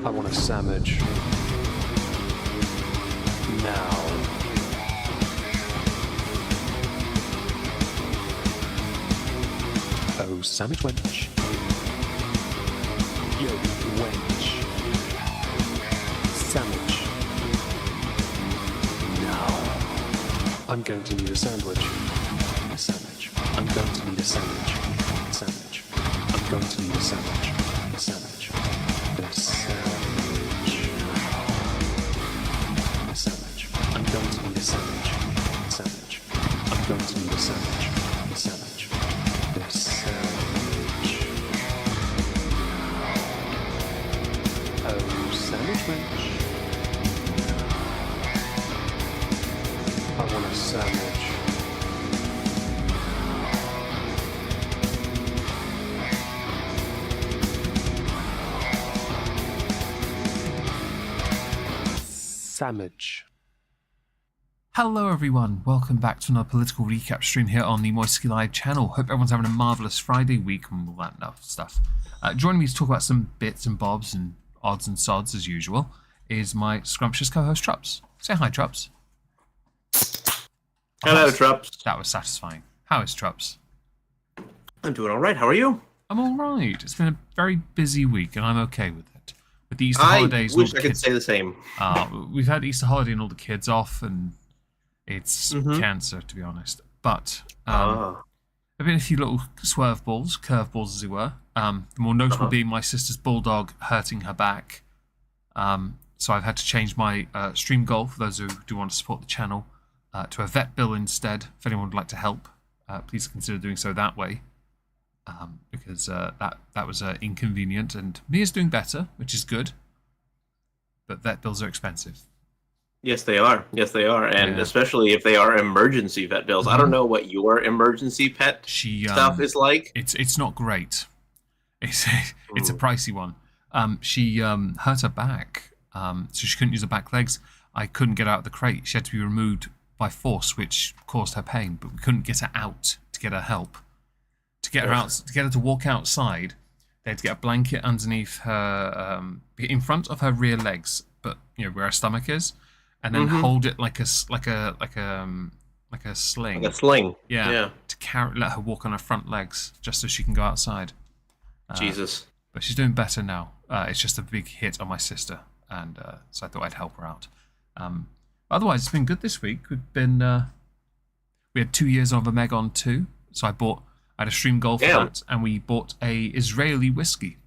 I want a sandwich. Now. Oh, sandwich wench. Yo, wench. Sandwich. Now. I'm going to need a sandwich. A sandwich. I'm going to need a sandwich. Sandwich. I'm going to need a sandwich. A sandwich. A sandwich. A sandwich. I'm going to need a sandwich. Sandwich. I'm going to need a sandwich. A sandwich. A sandwich. Oh, sandwich wench. I want a sandwich. Sandwich. Hello everyone, welcome back to another political recap stream here on the Moisky Live channel. Hope everyone's having a marvellous Friday week and all that stuff. Joining me to talk about some bits and bobs and odds and sods as usual is my scrumptious co-host Trups. Say hi, Trups. Hello, Trups. That was satisfying. How is Trups? I'm doing all right. How are you? I'm all right. It's been a very busy week and I'm okay with it. With the Easter holidays, I wish I could say the same. We've had Easter holiday and all the kids off, and it's cancer, to be honest. But there have been a few little swerve balls, curveballs, as it were. The more notable being my sister's bulldog hurting her back. So I've had to change my stream goal, for those who do want to support the channel, to a vet bill instead. If anyone would like to help, please consider doing so that way. Because that was inconvenient, and Mia's doing better, which is good. But vet bills are expensive. Yes, they are. Yes, they are, and especially if they are emergency vet bills. I don't know what your emergency pet stuff is like. It's not great. It's a pricey one. She hurt her back, so she couldn't use her back legs. I couldn't get her out of the crate. She had to be removed by force, which caused her pain. But we couldn't get her out to get her help. To get her out, to get her to walk outside, they had to get a blanket underneath her, in front of her rear legs, but where her stomach is, and then hold it like a sling. Like a sling. Yeah. To let her walk on her front legs, just so she can go outside. Jesus. But she's doing better now. It's just a big hit on my sister, and so I thought I'd help her out. Otherwise, it's been good this week. We had 2 years of Omegon 2, so I had a stream goal for that, and we bought a Israeli whiskey.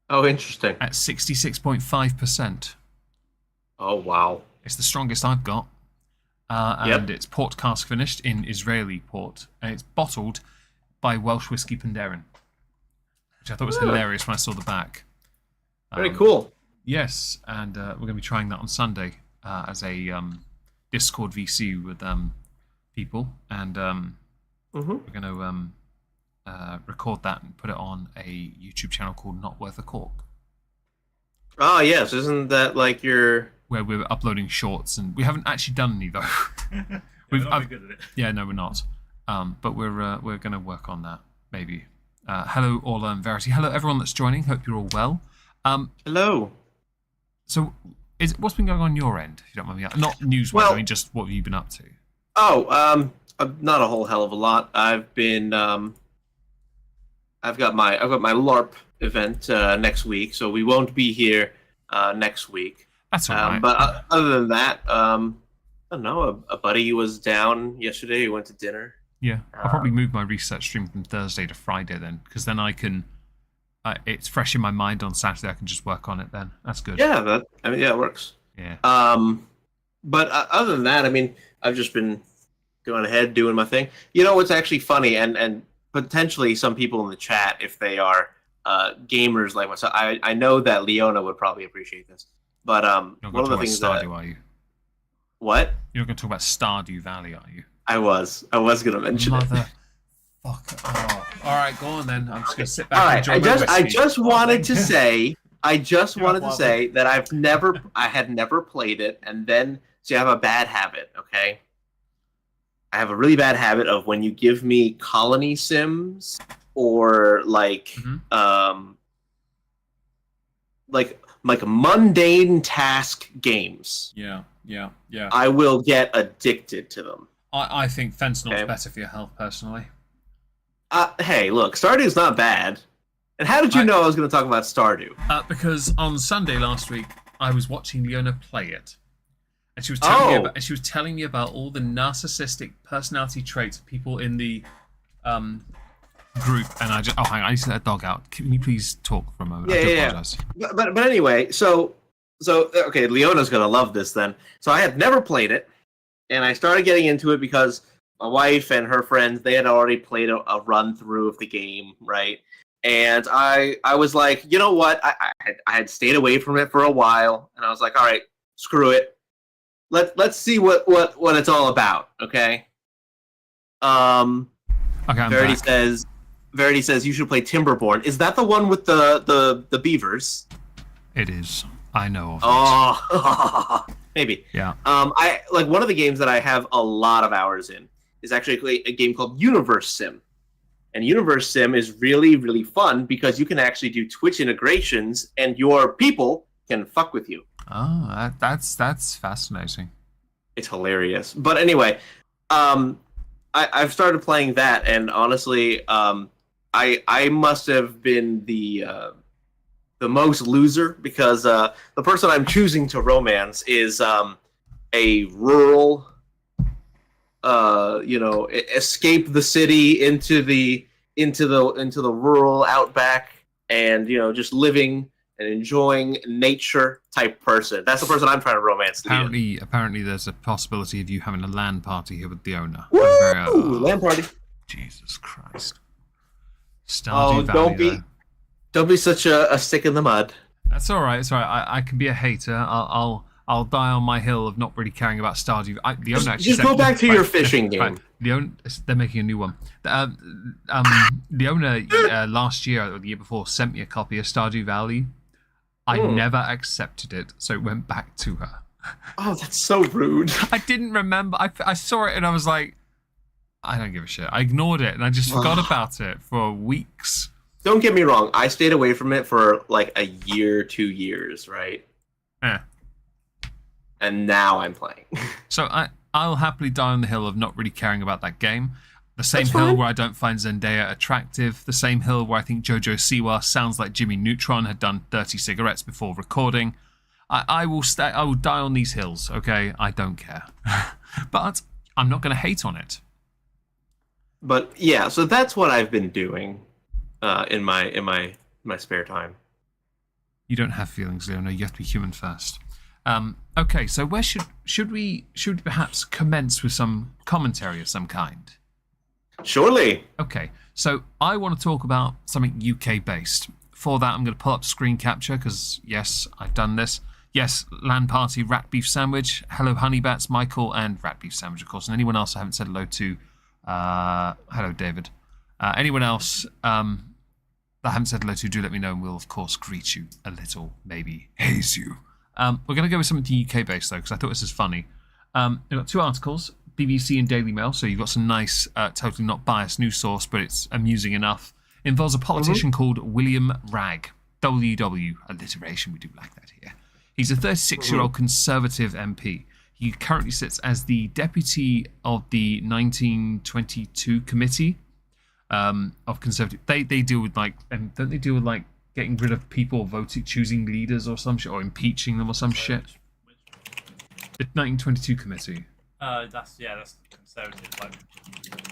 Oh, interesting. At 66.5%. Oh, wow. It's the strongest I've got. And it's port cask finished in Israeli port, and it's bottled by Welsh Whiskey Penderyn, which I thought was hilarious when I saw the back. Very cool. Yes, and we're going to be trying that on Sunday as a Discord VC with people, and we're going to record that and put it on a YouTube channel called Not Worth a Cork. Oh, yes. Isn't that like your... Where we're uploading shorts, and we haven't actually done any, though. We're not very good at it. Yeah, no, we're not. But we're going to work on that, maybe. Hello, Orla and Verity. Hello, everyone that's joining. Hope you're all well. Hello. So, what's been going on your end, if you don't mind me asking? Not news-wise, I mean, just what have you been up to? Oh, not a whole hell of a lot. I've been I've got my LARP event next week, so we won't be here next week. That's all right. But other than that, I don't know. A buddy was down yesterday. We went to dinner. Yeah, I'll probably move my research stream from Thursday to Friday then, because then I can. It's fresh in my mind on Saturday. I can just work on it then. That's good. Yeah, it works. Yeah. But other than that, I mean, I've just been going ahead doing my thing. You know what's actually funny, and potentially some people in the chat, if they are gamers like myself, I know that Leona would probably appreciate this. But one of the things that Stardew, are you? What? You're not going to talk about Stardew Valley, are you? I was going to mention it. Fuck. Oh. All right, go on then. I'm just going to sit back. All right. And enjoy I just wanted to say that I had never played it, and then I have a bad habit. Okay. I have a really bad habit of when you give me colony sims or like mundane task games. Yeah. I will get addicted to them. I think fentanyl's better for your health, personally. Hey, look, Stardew's not bad. And how did you know I was going to talk about Stardew? Because on Sunday last week, I was watching Leona play it. And she was telling me about all the narcissistic personality traits of people in the group. And I just hang on, I need to let a dog out. Can you please talk for a moment? I do apologize. But anyway, so okay, Leona's gonna love this then. So I had never played it, and I started getting into it because my wife and her friends, they had already played a run through of the game, right? And I was like, you know what? I had stayed away from it for a while, and I was like, all right, screw it. Let's see what it's all about, okay? Verity says you should play Timberborn. Is that the one with the beavers? It is. I know of it. Oh, maybe. Yeah. I like one of the games that I have a lot of hours in is actually a game called Universe Sim. And Universe Sim is really, really fun because you can actually do Twitch integrations and your people can fuck with you. Oh, that's fascinating. It's hilarious. But anyway, I've started playing that, and honestly, I must have been the most loser because the person I'm choosing to romance is a rural, escape the city into the rural outback, and just living and enjoying nature type person. That's the person I'm trying to romance. Apparently, there's a possibility of you having a LAN party here with the owner. Woo! LAN party. Jesus Christ. Stardew Valley, don't be such a stick in the mud. That's all right. It's all right. I can be a hater. I'll die on my hill of not really caring about Stardew. The owner actually just go back to your fishing game. They're making a new one. The owner last year or the year before sent me a copy of Stardew Valley. I never accepted it, so it went back to her. Oh, that's so rude. I didn't remember. I saw it and I was like, I don't give a shit. I ignored it and I just forgot about it for weeks. Don't get me wrong. I stayed away from it for like a year, 2 years, right? And now I'm playing. So I'll happily die on the hill of not really caring about that game. The same That's hill fine. where I don't find Zendaya attractive. The same hill where I think Jojo Siwa sounds like Jimmy Neutron had done 30 cigarettes before recording. I will die on these hills, okay? I don't care. But I'm not going to hate on it. But yeah, so that's what I've been doing in my spare time. You don't have feelings, Leona. You have to be human first. Okay, so where should we perhaps commence with some commentary of some kind? Surely. Okay, so I want to talk about something UK based. For that, I'm going to pull up screen capture because yes, I've done this. Yes, LAN party, rat beef sandwich. Hello, Honeybats, Michael, and rat beef sandwich, of course. And anyone else I haven't said hello to. Hello, David. Anyone else that I haven't said hello to, do let me know, and we'll of course greet you a little, maybe haze you. We're going to go with something UK based though, because I thought this was funny. We've got 2 articles, BBC and Daily Mail, so you've got some nice, totally not biased news source, but it's amusing enough. It involves a politician called William Ragg. WW, alliteration, we do like that here. He's a 36-year-old Conservative MP. He currently sits as the deputy of the 1922 committee of Conservative. They deal with don't they deal with getting rid of people, choosing leaders or some shit, or impeaching them or some shit? The 1922 committee. That's the Conservative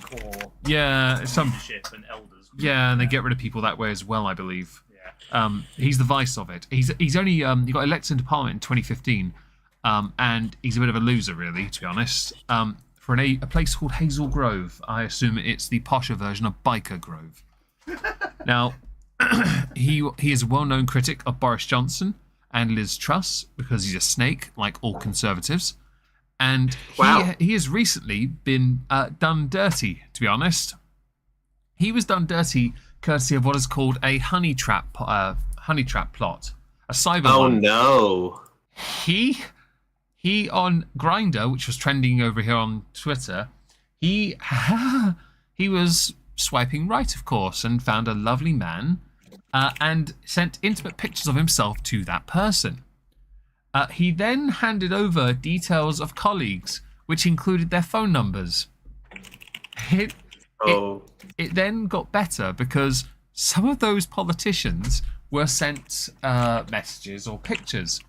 core. Yeah, some leadership and elders. Yeah, and they get rid of people that way as well, I believe. Yeah. He's the vice of it. He's only he got elected into Parliament in 2015, and he's a bit of a loser, really, to be honest. For a place called Hazel Grove, I assume it's the posher version of Biker Grove. Now, he is a well-known critic of Boris Johnson and Liz Truss because he's a snake, like all Conservatives. And he has recently been done dirty, to be honest. He was done dirty courtesy of what is called a honey trap plot, a cyber one. Oh no! He on Grindr, which was trending over here on Twitter, He he was swiping right, of course, and found a lovely man and sent intimate pictures of himself to that person. He then handed over details of colleagues, which included their phone numbers. It then got better because some of those politicians were sent messages or pictures.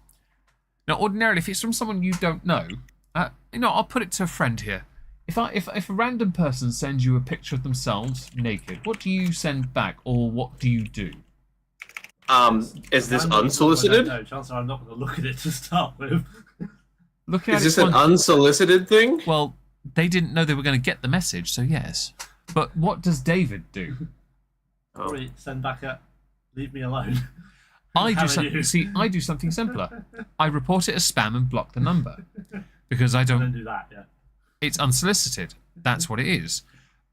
Now, ordinarily, if it's from someone you don't know, I'll put it to a friend here. If a random person sends you a picture of themselves naked, what do you send back, or what do you do? Is this unsolicited? No, chances are I'm not going to look at it to start with. Is this an unsolicited thing? Well, they didn't know they were going to get the message, so yes. But what does David do? Probably send back a leave me alone. I do something simpler. I report it as spam and block the number because I don't do that. Yeah, it's unsolicited. That's what it is.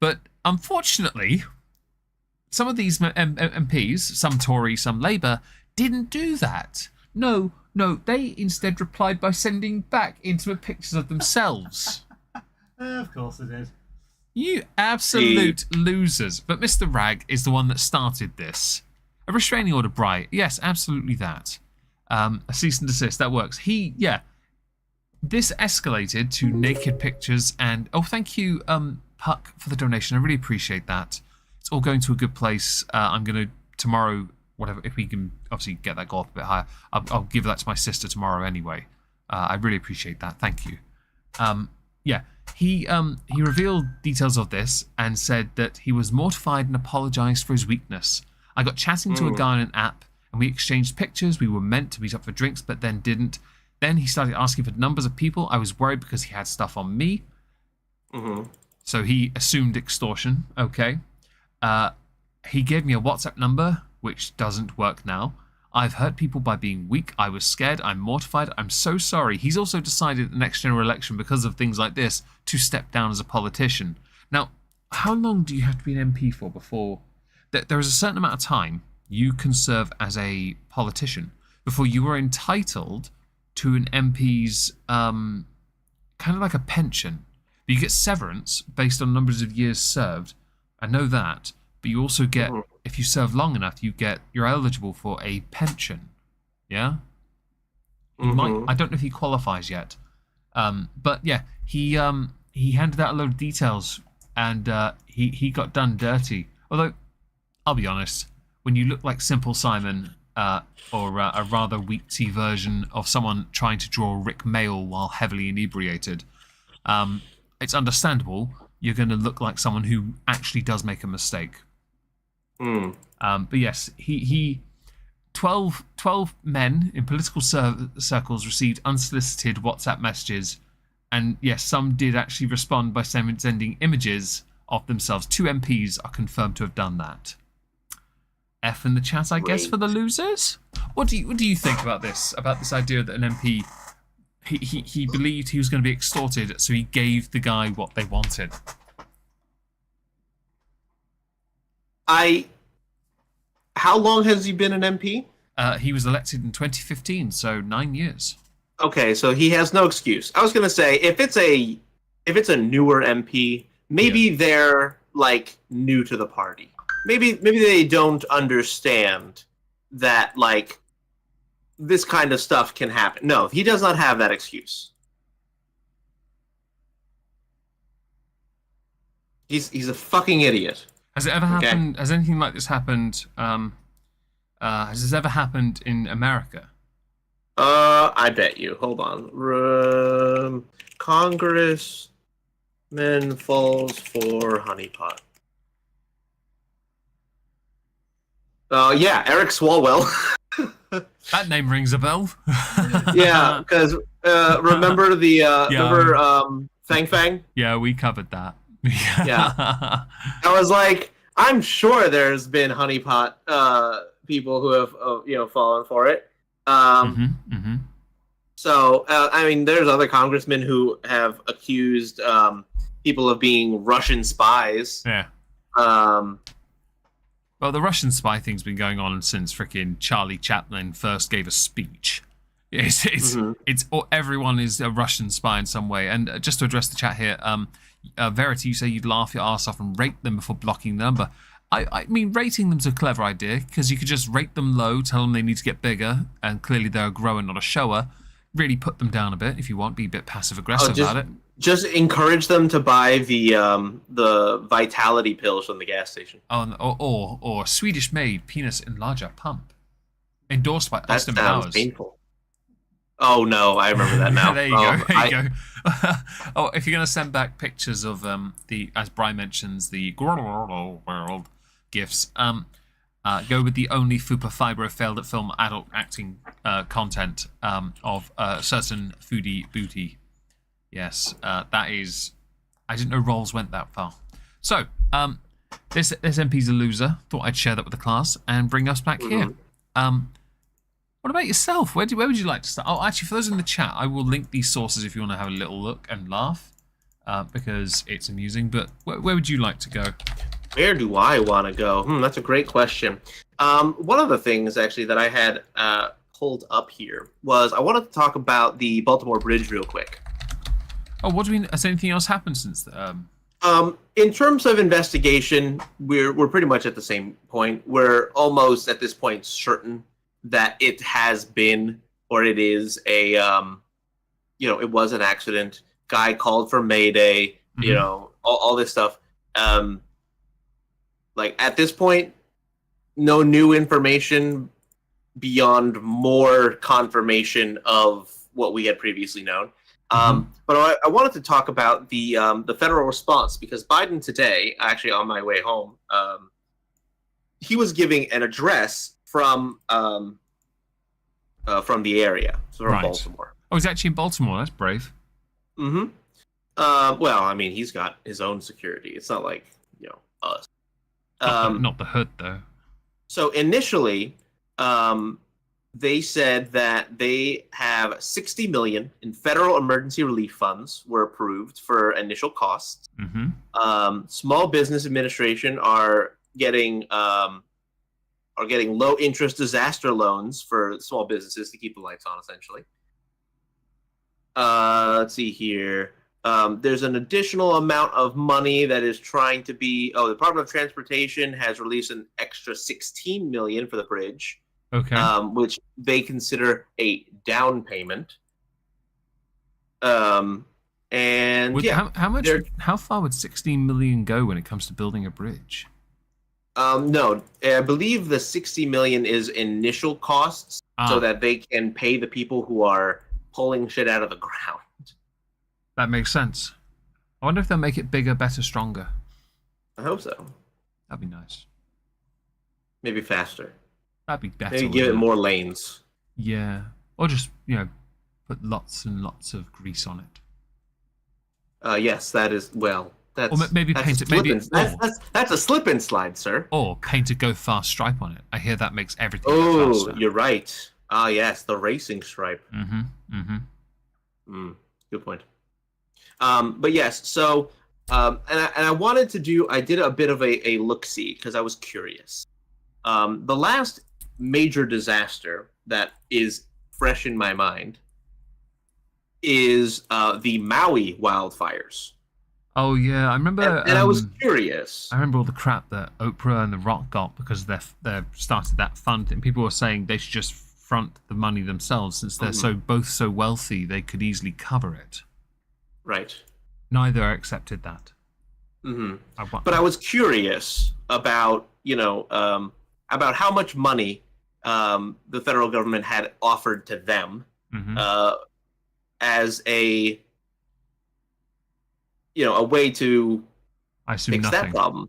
But unfortunately, some of these MPs, some Tory, some Labour, didn't do that. No, they instead replied by sending back intimate pictures of themselves. Of course it is. You absolute losers. But Mr. Rag is the one that started this. A restraining order, Bright. Yes, absolutely that. A cease and desist, that works. This escalated to naked pictures and... Oh, thank you, Puck, for the donation. I really appreciate that. It's all going to a good place. I'm going to, tomorrow, whatever, if we can obviously get that goal up a bit higher, I'll give that to my sister tomorrow anyway. I really appreciate that. Thank you. He revealed details of this and said that he was mortified and apologised for his weakness. I got chatting to a guy on an app and we exchanged pictures. We were meant to meet up for drinks, but then didn't. Then he started asking for numbers of people. I was worried because he had stuff on me. Mm-hmm. So he assumed extortion. Okay. He gave me a WhatsApp number, which doesn't work now. I've hurt people by being weak. I was scared. I'm mortified. I'm so sorry. He's also decided at the next general election, because of things like this, to step down as a politician. Now, how long do you have to be an MP for before... There is a certain amount of time you can serve as a politician before you are entitled to an MP's kind of like a pension. But you get severance based on numbers of years served. I know that. But you also get, if you serve long enough, you're eligible for a pension. Yeah? I don't know if he qualifies yet. But yeah, he handed out a load of details and he got done dirty. Although, I'll be honest, when you look like Simple Simon or a rather weak tea version of someone trying to draw Rick Mail while heavily inebriated, it's understandable you're going to look like someone who actually does make a mistake. But yes, 12 men in political circles received unsolicited WhatsApp messages, and yes, some did actually respond by sending images of themselves. 2 MPs are confirmed to have done that. F in the chat, I guess, for the losers. What do you think about this? About this idea that an MP he believed he was going to be extorted, so he gave the guy what they wanted. How long has he been an MP? He was elected in 2015, so 9 years. Okay, so he has no excuse. I was gonna say if it's a newer MP, maybe they're like new to the party. Maybe they don't understand that like this kind of stuff can happen. No, he does not have that excuse. He's a fucking idiot. Has it ever happened? Has anything like this happened? Has this ever happened in America? I bet you. Hold on. Congressman falls for honeypot. Yeah, Eric Swalwell. That name rings a bell. Yeah, because remember Fang Fang? Yeah, we covered that. Yeah. I was like, I'm sure there's been honeypot people who have fallen for it. So I mean, there's other congressmen who have accused people of being Russian spies. Yeah. Well, the Russian spy thing's been going on since frickin' Charlie Chaplin first gave a speech Everyone is a Russian spy in some way. And just to address the chat here, Verity, you say you'd laugh your ass off and rate them before blocking the number. I mean, rating them's a clever idea because you could just rate them low, tell them they need to get bigger, and clearly they're a grower, not a shower. Really put them down a bit if you want. Be a bit passive aggressive about it. Just encourage them to buy the vitality pills from the gas station. Or Swedish made penis enlarger pump, endorsed by Austin That sounds Powers. painful. Oh no, I remember that now. There you go. There you go. Oh, if you're going to send back pictures of as Brian mentions, the world gifts, go with the only Fupa Fibro failed at film adult acting content of certain foodie booty. Yes, that is. I didn't know roles went that far. So, this MP's a loser. Thought I'd share that with the class and bring us back here. What about yourself? Where would you like to start? Oh, actually, for those in the chat, I will link these sources if you want to have a little look and laugh, because it's amusing. But where would you like to go? Where do I want to go? That's a great question. One of the things actually that I had pulled up here was I wanted to talk about the Baltimore Bridge real quick. Oh, what do we? Has anything else happened since? In terms of investigation, we're pretty much at the same point. We're almost at this point certain that it has been, or it is a, it was an accident. Guy called for Mayday. All this stuff. Like at this point, no new information beyond more confirmation of what we had previously known. But I wanted to talk about the federal response because Biden today, actually on my way home, he was giving an address from the area, so from Baltimore. Oh, he's actually in Baltimore. That's brave. Well, I mean, he's got his own security. It's not like us. Not the hood though. So initially, they said that they have $60 million in federal emergency relief funds were approved for initial costs. Small Business Administration are getting low interest disaster loans for small businesses to keep the lights on, essentially. Let's see here. There's an additional amount of money that is trying to be. The Department of Transportation has released an extra $16 million for the bridge. Okay. Which they consider a down payment. How much? How far would 16 million go when it comes to building a bridge? No, I believe the 60 million is initial costs, so that they can pay the people who are pulling shit out of the ground. That makes sense. I wonder if they'll make it bigger, better, stronger. I hope so. That'd be nice. Maybe faster. That'd be better. Maybe give it more lanes. Yeah, or just put lots and lots of grease on it. Yes, that is well. That's, or maybe paint it. Maybe that's a slip and slide, sir. Or paint a go fast stripe on it. I hear that makes everything go faster. You're right. Yes, the racing stripe. Good point. But yes, so and I wanted to do. I did a bit of a look-see because I was curious. The last major disaster that is fresh in my mind is the Maui wildfires. Oh yeah, I remember. And I was curious. I remember all the crap that Oprah and The Rock got because they started that fund, and people were saying they should just front the money themselves since they're both so wealthy they could easily cover it. Right. Neither accepted that. But I was curious about about how much money the federal government had offered to them as a way to fix that problem.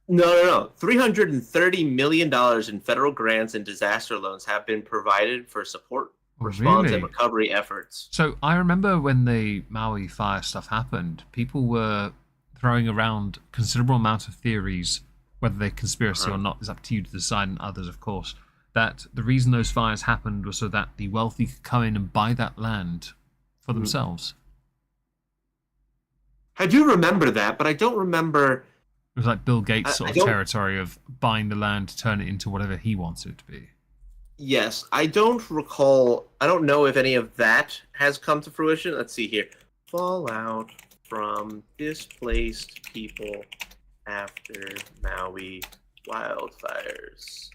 No. $330 million in federal grants and disaster loans have been provided for support, response, and recovery efforts. So I remember when the Maui fire stuff happened, people were throwing around considerable amount of theories, whether they're conspiracy or not is up to you to decide, and others, of course, that the reason those fires happened was so that the wealthy could come in and buy that land for themselves. I do remember that, but I don't remember. It was like Bill Gates sort of territory of buying the land to turn it into whatever he wants it to be. Yes, I don't recall. I don't know if any of that has come to fruition. Let's see here. Fallout from displaced people after Maui wildfires.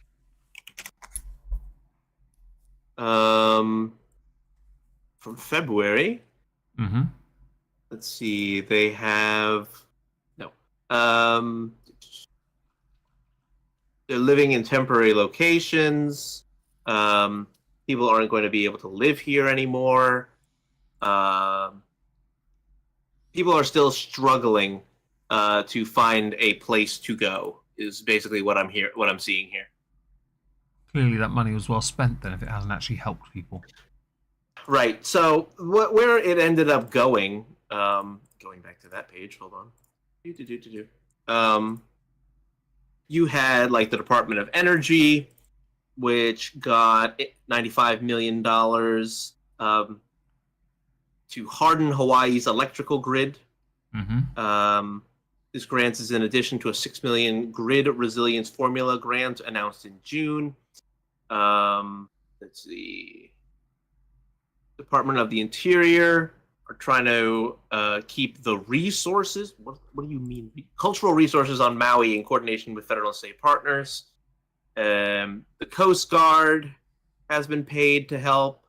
From February. Mm-hmm. Let's see. They have no. They're living in temporary locations. People aren't going to be able to live here anymore. People are still struggling to find a place to go. Is basically what I'm seeing here. Clearly, that money was well spent then, if it hasn't actually helped people. Right. So where it ended up going, going back to that page. Hold on. You had like the Department of Energy, which got $95 million to harden Hawaii's electrical grid. Mm-hmm. This grant is in addition to a $6 million grid resilience formula grant announced in June. Let's see. Department of the Interior are trying to keep the resources. What do you mean? Cultural resources on Maui in coordination with federal and state partners. The Coast Guard has been paid to help.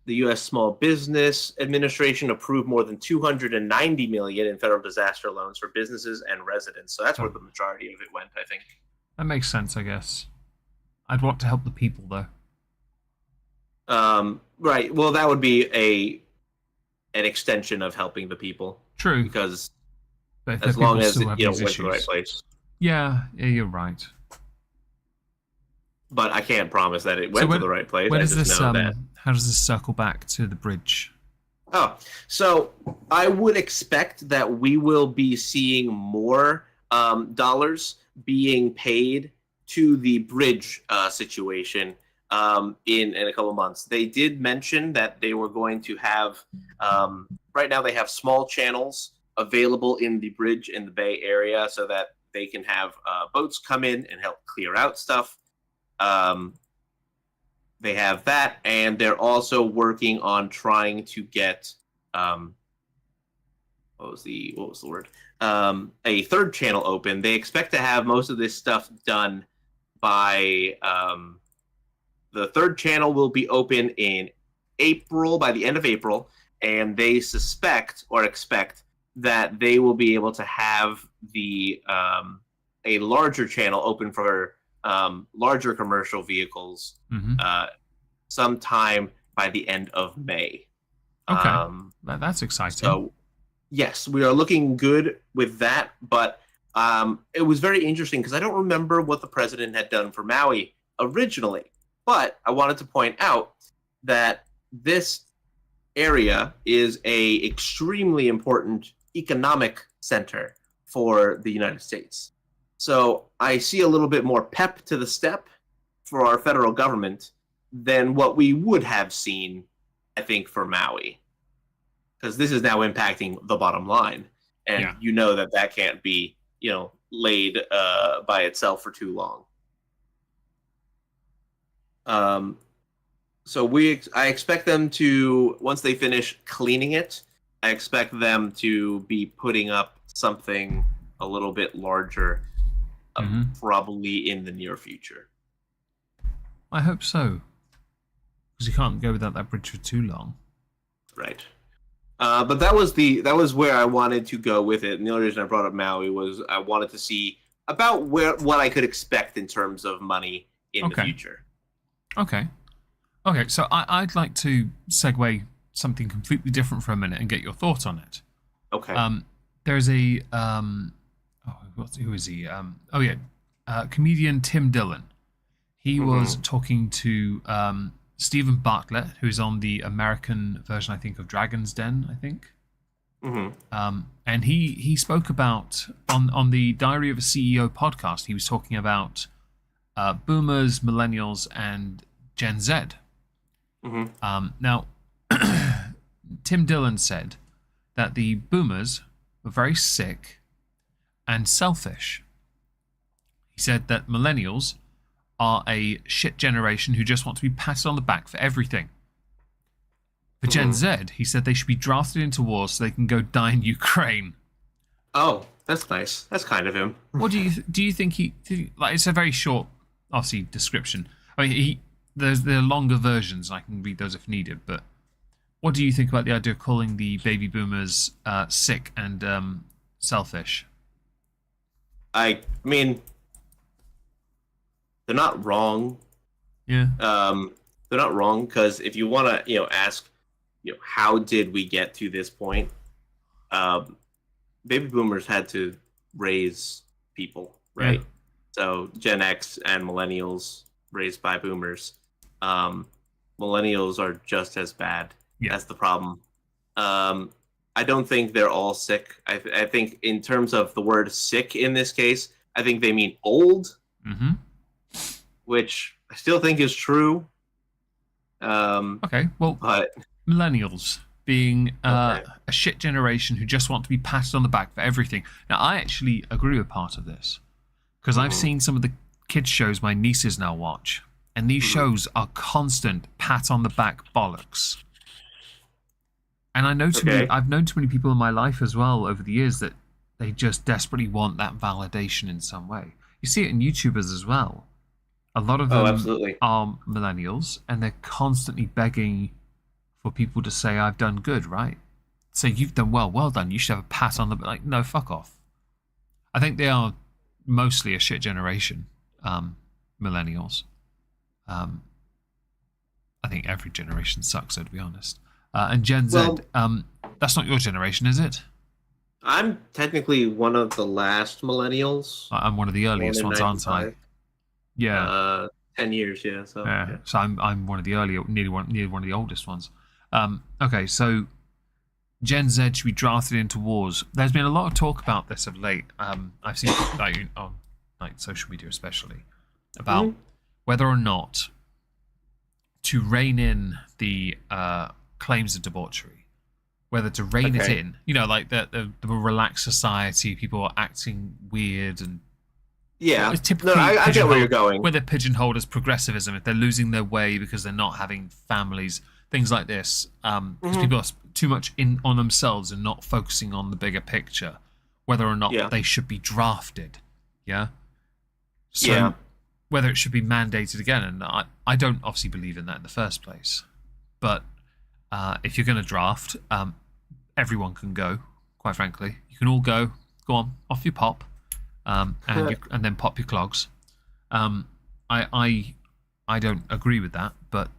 The U.S. Small Business Administration approved more than $290 million in federal disaster loans for businesses and residents. So that's where the majority of it went, I think. That makes sense, I guess. I'd want to help the people, though. Right. Well, that would be an extension of helping the people. True. Because but as long as it went to the right place. Yeah, you're right. But I can't promise that it went to the right place. Where does this, how does this circle back to the bridge? Oh, so I would expect that we will be seeing more dollars being paid to the bridge situation in a couple of months. They did mention that they were going to have, right now they have small channels available in the bridge in the Bay Area so that they can have boats come in and help clear out stuff. They have that, and they're also working on trying to get what was the word? A third channel open. They expect to have most of this stuff done by the third channel will be open in April, by the end of April, and they suspect or expect that they will be able to have the a larger channel open for larger commercial vehicles sometime by the end of May. Okay, that's exciting. So, yes, we are looking good with that, but it was very interesting because I don't remember what the president had done for Maui originally, but I wanted to point out that this area is a extremely important economic center for the United States. So I see a little bit more pep to the step for our federal government than what we would have seen, I think, for Maui. Because this is now impacting the bottom line. And you know that can't be, laid by itself for too long. So I expect them to, once they finish cleaning it, I expect them to be putting up something a little bit larger, probably in the near future. I hope so, because you can't go without that bridge for too long. Right. But that was where I wanted to go with it. And the only reason I brought up Maui was I wanted to see about what I could expect in terms of money in the future. Okay, so I'd like to segue something completely different for a minute and get your thoughts on it. Okay. There's a who is he? Comedian Tim Dillon. He was talking to Stephen Bartlett, who's on the American version, I think, of Dragon's Den, I think. And he spoke about, on the Diary of a CEO podcast, he was talking about boomers, millennials, and Gen Z. Now, Tim Dillon said that the boomers were very sick and selfish. He said that millennials are a shit generation who just want to be patted on the back for everything. For Gen Z, he said they should be drafted into war so they can go die in Ukraine. Oh, that's nice. That's kind of him. What do you think like? It's a very short, obviously, description. I mean, there are longer versions. I can read those if needed. But what do you think about the idea of calling the baby boomers sick and selfish? I mean, they're not wrong. Yeah. They're not wrong, because if you want to, ask, how did we get to this point? Baby boomers had to raise people, right? Yeah. So Gen X and millennials raised by boomers. Millennials are just as bad. Yeah. That's the problem. I don't think they're all sick. I think in terms of the word sick in this case, I think they mean old, which I still think is true. Okay, well, but millennials being a shit generation who just want to be patted on the back for everything. Now, I actually agree with part of this, because I've seen some of the kids' shows my nieces now watch, and these shows are constant pat on the back bollocks. And I know I've known too many people in my life as well over the years that they just desperately want that validation in some way. You see it in YouTubers as well. A lot of them are millennials, and they're constantly begging for people to say, I've done good, right? So you've done well done. You should have a pat on the back. Like, no, fuck off. I think they are mostly a shit generation, millennials. I think every generation sucks, though, to be honest. And Gen Z, that's not your generation, is it? I'm technically one of the last millennials. I'm one of the earliest ones, aren't I? Yeah. 10 years, yeah. So yeah. So I'm one of the nearly one of the oldest ones. Okay, so Gen Z should be drafted into wars. There's been a lot of talk about this of late. I've seen on social media especially about whether or not to rein in the claims of debauchery, whether to rein it in. Like the relaxed society, people are acting weird and typically I get where you're going. Where they're pigeonholed as progressivism, if they're losing their way because they're not having families, things like this. Because people are too much in on themselves and not focusing on the bigger picture, whether or not they should be drafted. Yeah. So whether it should be mandated again, and I don't obviously believe in that in the first place, but if you're going to draft, everyone can go. Quite frankly, you can all go on, off you pop. And then pop your clogs. I don't agree with that, but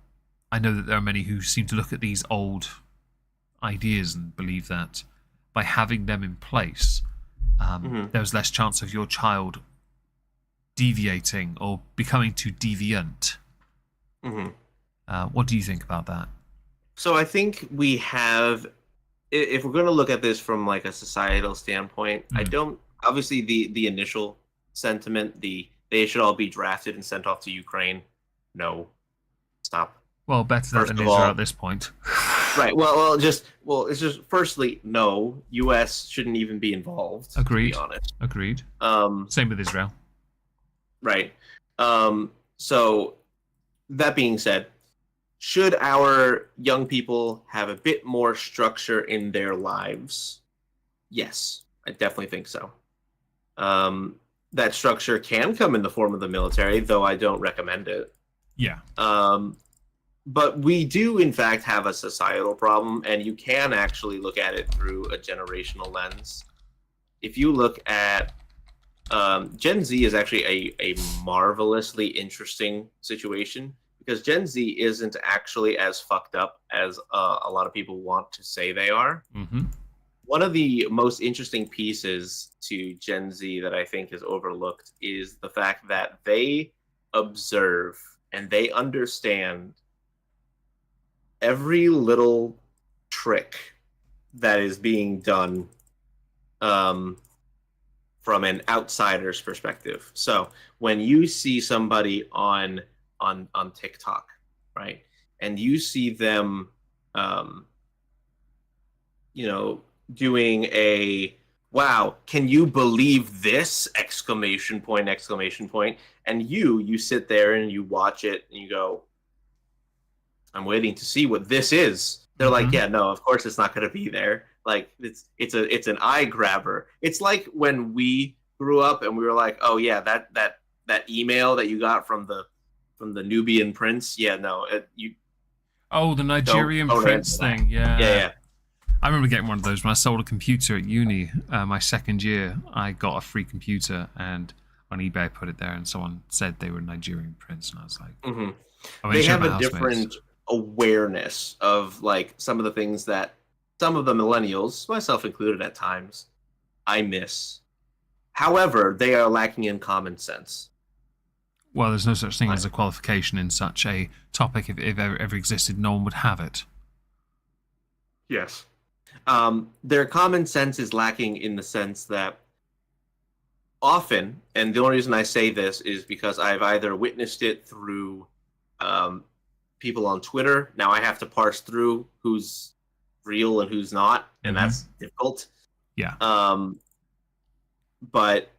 I know that there are many who seem to look at these old ideas and believe that by having them in place, there's less chance of your child deviating or becoming too deviant. What do you think about that? So I think we have, if we're going to look at this from like a societal standpoint, obviously the initial sentiment, they should all be drafted and sent off to Ukraine. No, stop. Well, better that than Israel at this point. Right. It's just firstly, no, U.S. shouldn't even be involved. Agreed. To be honest. Agreed. Same with Israel. Right. So that being said, should our young people have a bit more structure in their lives? Yes, I definitely think so. That structure can come in the form of the military, though I don't recommend it. Yeah. But we do, in fact, have a societal problem, and you can actually look at it through a generational lens. If you look at Gen Z is actually a marvelously interesting situation, because Gen Z isn't actually as fucked up as a lot of people want to say they are. One of the most interesting pieces to Gen Z that I think is overlooked is the fact that they observe and they understand every little trick that is being done from an outsider's perspective. So when you see somebody on TikTok, right, and you see them, doing a wow, can you believe this? Exclamation point, exclamation point. And you sit there and you watch it and you go, I'm waiting to see what this is. They're like, yeah, no, of course it's not going to be there. Like it's an eye grabber. It's like when we grew up and we were like, oh yeah, that email that you got from the Nubian prince. Yeah, no, you. Oh, the Nigerian don't prince thing. Yeah. Yeah. I remember getting one of those when I sold a computer at uni. My second year, I got a free computer, and on eBay I put it there, and someone said they were a Nigerian prince, and I was like, They have a different awareness of like some of the things that some of the millennials, myself included at times, I miss. However, they are lacking in common sense. Well, there's no such thing as a qualification in such a topic. If it ever existed, no one would have it. Yes. Their common sense is lacking in the sense that often, and the only reason I say this is because I've either witnessed it through people on Twitter. Now I have to parse through who's real and who's not, and that's difficult. Yeah. But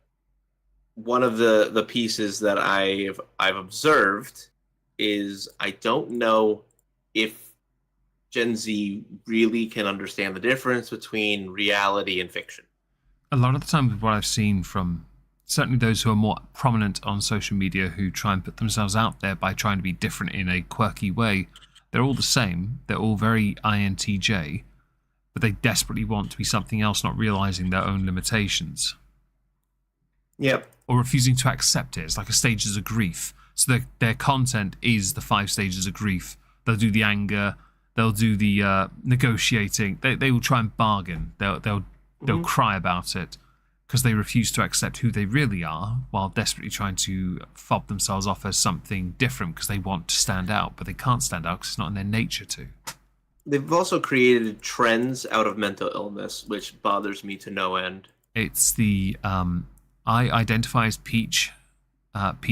one of the pieces that I've observed is I don't know if Gen Z really can understand the difference between reality and fiction. A lot of the time, what I've seen from certainly those who are more prominent on social media, who try and put themselves out there by trying to be different in a quirky way, they're all the same. They're all very INTJ, but they desperately want to be something else, not realizing their own limitations. Yep. Or refusing to accept it. It's like a stages of grief. So their content is the 5 stages of grief. They'll do the anger. They'll do the negotiating. They will try and bargain. They'll cry about it because they refuse to accept who they really are, while desperately trying to fob themselves off as something different because they want to stand out, but they can't stand out because it's not in their nature to. They've also created trends out of mental illness, which bothers me to no end. It's the I identify as Peach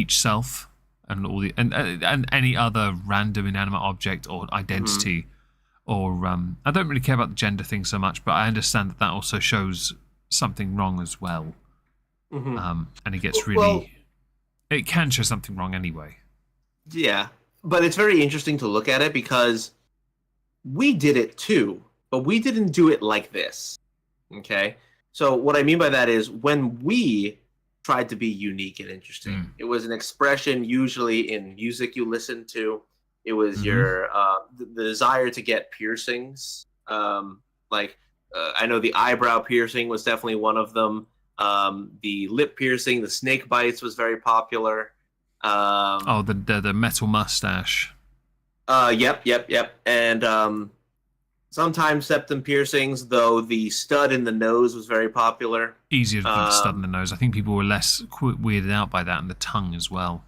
self, and all the and any other random inanimate object or identity, or I don't really care about the gender thing so much, but I understand that also shows something wrong as well. And it gets really, it can show something wrong anyway. Yeah, but it's very interesting to look at it because we did it too, but we didn't do it like this. Okay, so what I mean by that is when we tried to be unique and interesting, it was an expression usually in music you listened to. It was your the desire to get piercings. I know the eyebrow piercing was definitely one of them. The lip piercing, the snake bites was very popular. The metal mustache. Yep. And sometimes septum piercings, though the stud in the nose was very popular. Easier to put a stud in the nose. I think people were less weirded out by that, and the tongue as well.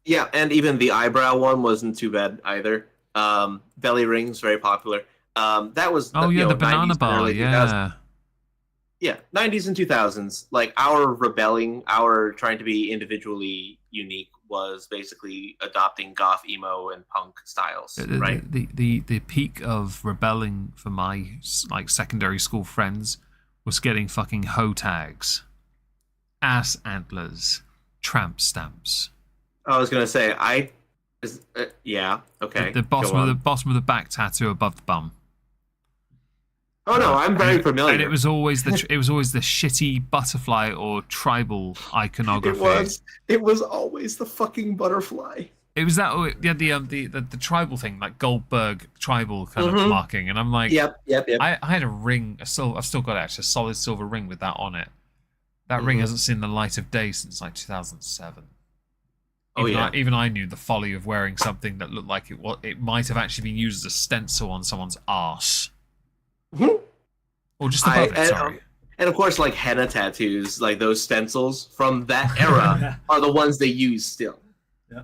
Yeah, and even the eyebrow one wasn't too bad either. Belly rings, very popular. That was the banana bar, yeah. Yeah, 90s and 2000s. Like our rebelling, our trying to be individually unique was basically adopting goth, emo, and punk styles, right? The peak of rebelling for my secondary school friends was getting fucking hoe tags, ass antlers, tramp stamps. I was gonna say yeah, okay. The bottom of the back tattoo above the bum. Oh no, I'm very familiar. And it was always the shitty butterfly or tribal iconography. It was always the fucking butterfly. It was that the tribal thing, like Goldberg tribal kind of marking, and I'm like, yep. I had a ring, I've still got actually a solid silver ring with that on it. That ring hasn't seen the light of day since like 2007. Even I knew the folly of wearing something that looked like it might have actually been used as a stencil on someone's arse. Or just above it, sorry. And of course, like henna tattoos, like those stencils from that era are the ones they use still. Yeah.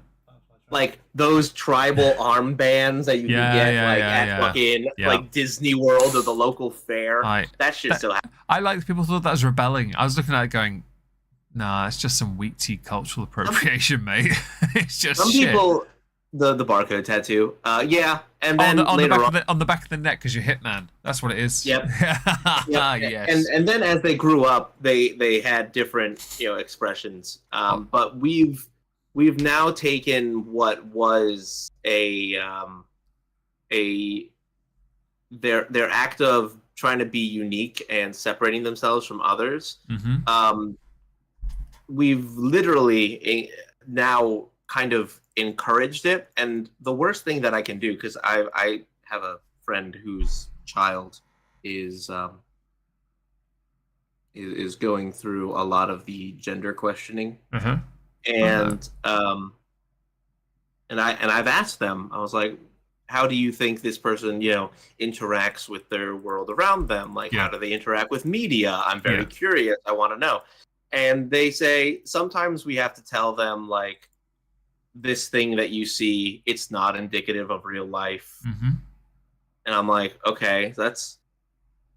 Like those tribal armbands that you can get at fucking like Disney World or the local fair. That shit still happens. I like people thought that was rebelling. I was looking at it going, nah, it's just some weak tea cultural appropriation, mate. It's just The barcode tattoo. Yeah, and then on later on the back of the neck because you're Hitman. That's what it is. Yep. Yes. And then as they grew up, they had different expressions. But we've now taken what was their act of trying to be unique and separating themselves from others. Mm-hmm. We've literally now kind of encouraged it, and the worst thing that I can do, because I have a friend whose child is going through a lot of the gender questioning, and I've asked them. I was like, how do you think this person interacts with their world around them? Like, how do they interact with media? I'm very curious. I want to know. And they say sometimes we have to tell them, like, this thing that you see, it's not indicative of real life. And I'm like, okay, that's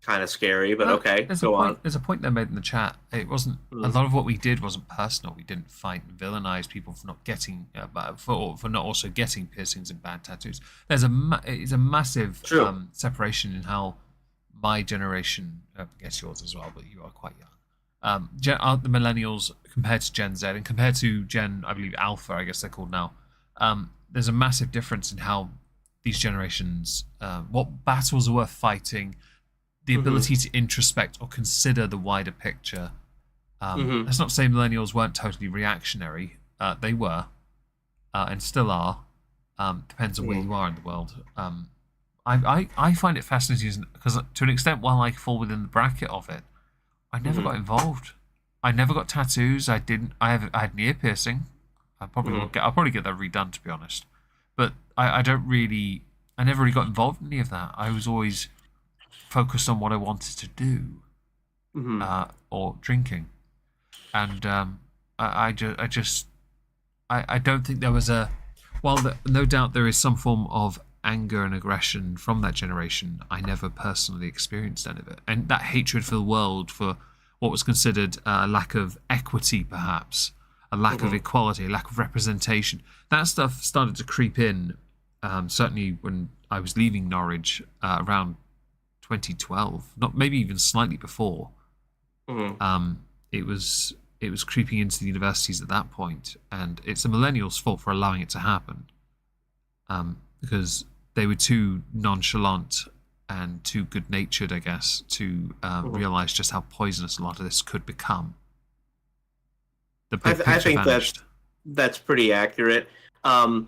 kind of scary, but okay, go on. There's a point they made in the chat. It wasn't a lot of what we did wasn't personal. We didn't fight and villainize people for not getting for not also getting piercings and bad tattoos. There's it's a massive separation in how my generation, I guess yours as well, but you are quite young. The millennials compared to Gen Z and compared to Gen, I believe, Alpha, I guess they're called now. There's a massive difference in how these generations, what battles are worth fighting, the ability to introspect or consider the wider picture. That's not to say millennials weren't totally reactionary. They were, and still are. Depends on where you are in the world. I find it fascinating because, to an extent, while I fall within the bracket of it, I never got involved. I never got tattoos. I had an ear piercing. I'll probably get that redone, to be honest. But I never really got involved in any of that. I was always focused on what I wanted to do, or drinking, and I don't think there was no doubt there is some form of anger and aggression from that generation. I never personally experienced any of it, and that hatred for the world, for what was considered a lack of equity, perhaps a lack of equality, a lack of representation, that stuff started to creep in. Certainly when I was leaving Norwich around 2012, not maybe even slightly before. It was creeping into the universities at that point, and it's the millennials' fault for allowing it to happen, because they were too nonchalant and too good-natured, I guess, to realize just how poisonous a lot of this could become. I think that's pretty accurate. I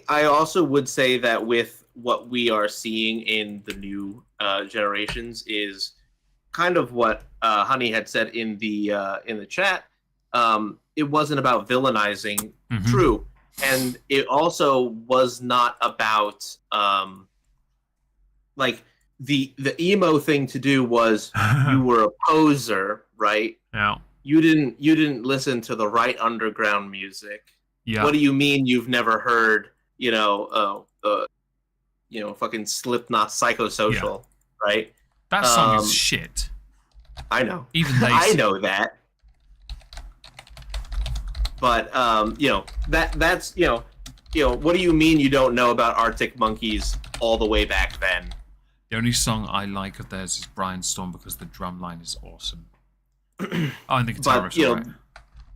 also would say that with what we are seeing in the new generations is kind of what Honey had said in the chat. It wasn't about villainizing, true, and it also was not about like the emo thing to do was you were a poser, right? Yeah. You didn't listen to the right underground music. Yeah. What do you mean you've never heard, fucking Slipknot Psychosocial, right? That song is shit. I know. Even they I know that. But that's what do you mean you don't know about Arctic Monkeys all the way back then? The only song I like of theirs is Brian Storm because the drum line is awesome. And the guitar riff's right.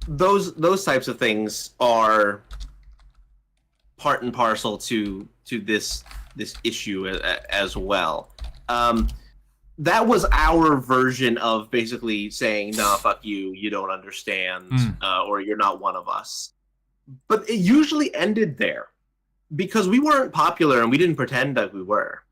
Those types of things are part and parcel to this issue as well. That was our version of basically saying, "Nah, fuck you. You don't understand, or you're not one of us." But it usually ended there because we weren't popular and we didn't pretend that we were.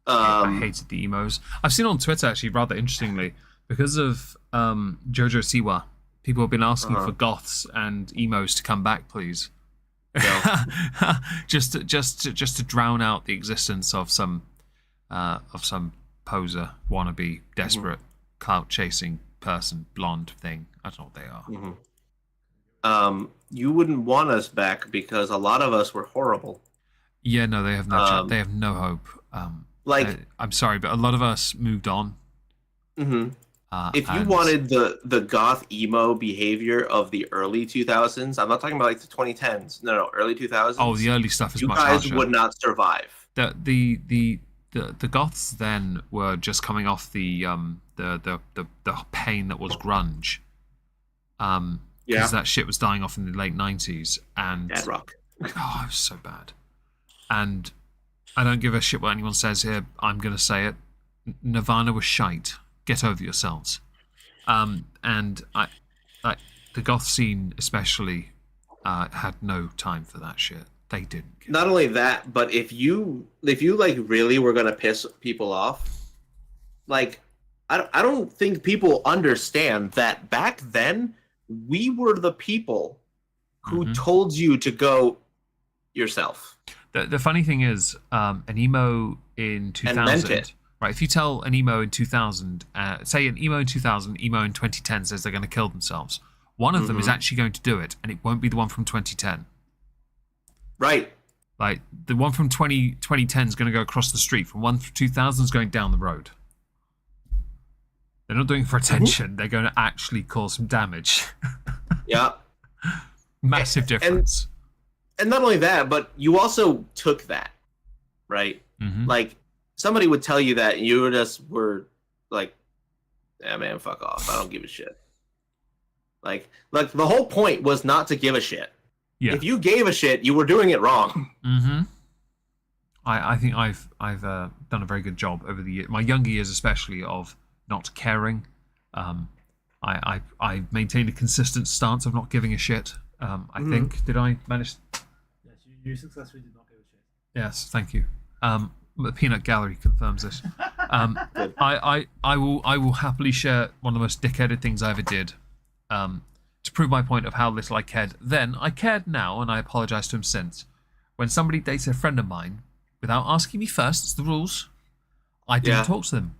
I hated the emos. I've seen on Twitter, actually, rather interestingly, because of Jojo Siwa, people have been asking for goths and emos to come back, please. Yeah. just to drown out the existence of some poser, wannabe, desperate, clout chasing person, blonde thing. I don't know what they are. You wouldn't want us back because a lot of us were horrible. Yeah, no, they have no chance. They have no hope. I'm sorry, but a lot of us moved on. If you wanted the goth emo behavior of the early 2000s, I'm not talking about like the 2010s. No, early 2000s. Oh, the early stuff is you much guys harsher. would not survive. The goths then were just coming off the pain that was grunge. Because that shit was dying off in the late 90s, and Bad rock. Oh, it was so bad. And I don't give a shit what anyone says here. I'm gonna say it. Nirvana was shite. Get over yourselves. And I like the goth scene especially had no time for that shit. They didn't care. Not only that, but if you like really were gonna piss people off, like I don't think people understand that back then we were the people who told you to go yourself. The funny thing is, an emo in 2000, right? If you tell an emo in 2000, say an emo in 2000, emo in 2010 says they're going to kill themselves, one of them is actually going to do it, and it won't be the one from 2010. Right. Like, the one from 2010 is going to go across the street. From one from 2000 is going down the road. They're not doing it for attention. They're going to actually cause some damage. Yeah. Massive difference. And not only that, but you also took that, right? Like, somebody would tell you that, and you just were like, yeah, man, fuck off. I don't give a shit. Like the whole point was not to give a shit. Yeah. If you gave a shit, you were doing it wrong. I think I've done a very good job over the years, my younger years especially, of not caring. I maintained a consistent stance of not giving a shit. I think. Did I manage? Yes, you successfully did not give a shit. Yes, thank you. The Peanut Gallery confirms this. I will happily share one of the most dickheaded things I ever did. To prove my point of how little I cared then. I cared now, and I apologise to him since. When somebody dated a friend of mine, without asking me first, it's the rules, I didn't talk to them.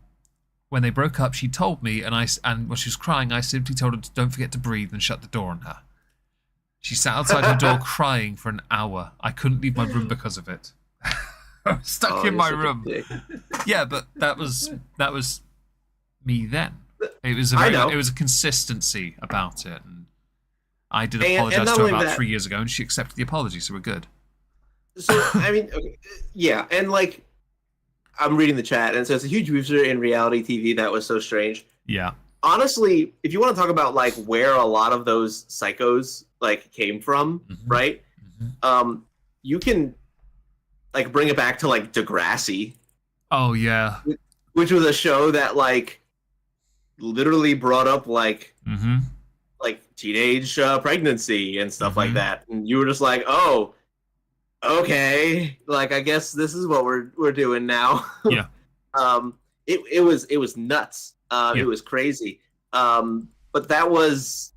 When they broke up, she told me, and when she was crying, I simply told her to don't forget to breathe and shut the door on her. She sat outside her door crying for an hour. I couldn't leave my room because of it. I was stuck in my room. Yeah, but that was me then. It was a consistency about it, and I did apologize to her about 3 years ago, and she accepted the apology, so we're good. So I mean, yeah, and like I'm reading the chat, and it says a huge user in reality TV that was so strange. Yeah. Honestly, if you want to talk about like where a lot of those psychos like came from, right? You can like bring it back to like Degrassi. Oh yeah. Which was a show that like literally brought up like teenage pregnancy and stuff like that, and you were just like, oh, okay, like I guess this is what we're doing now. Yeah. It was nuts. It was crazy. But that was,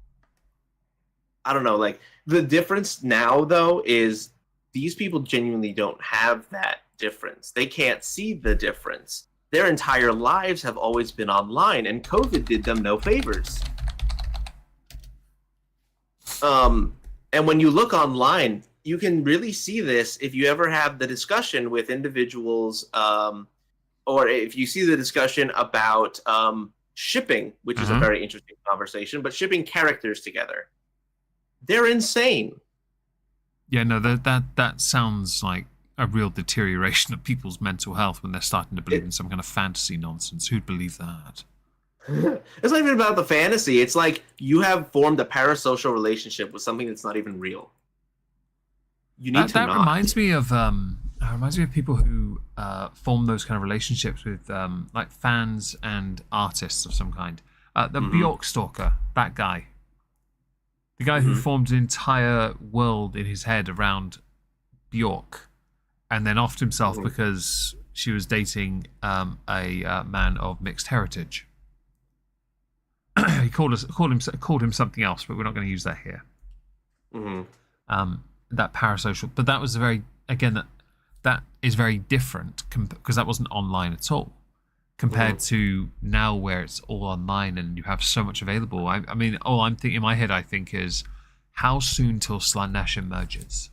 I don't know, like the difference now though is these people genuinely don't have that difference. They can't see the difference. Their entire lives have always been online, and COVID did them no favors. And when you look online, you can really see this if you ever have the discussion with individuals, or if you see the discussion about shipping, which is a very interesting conversation, but shipping characters together. They're insane. Yeah, no, that sounds like a real deterioration of people's mental health when they're starting to believe in some kind of fantasy nonsense. Who'd believe that? It's not even about the fantasy. It's like you have formed a parasocial relationship with something that's not even real. You need that reminds me of people who form those kind of relationships with like fans and artists of some kind. The Bjork stalker, that guy. The guy who formed an entire world in his head around Bjork, and then offed himself because she was dating a man of mixed heritage. He called him something else, but we're not going to use that here. That parasocial, but that was that is very different because that wasn't online at all, compared to now where it's all online and you have so much available. I mean, all I'm thinking in my head, I think, is how soon till Slanesh emerges.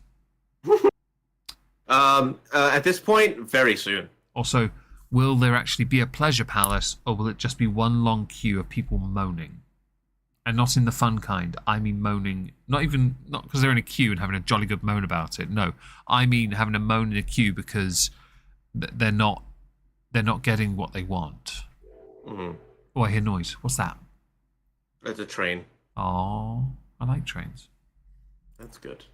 At this point, very soon. Also, will there actually be a pleasure palace, or will it just be one long queue of people moaning? And not in the fun kind. I mean moaning, not because they're in a queue and having a jolly good moan about it. No, I mean having a moan in a queue because they're not getting what they want. Mm-hmm. Oh, I hear noise. What's that? It's a train. Oh, I like trains. That's good.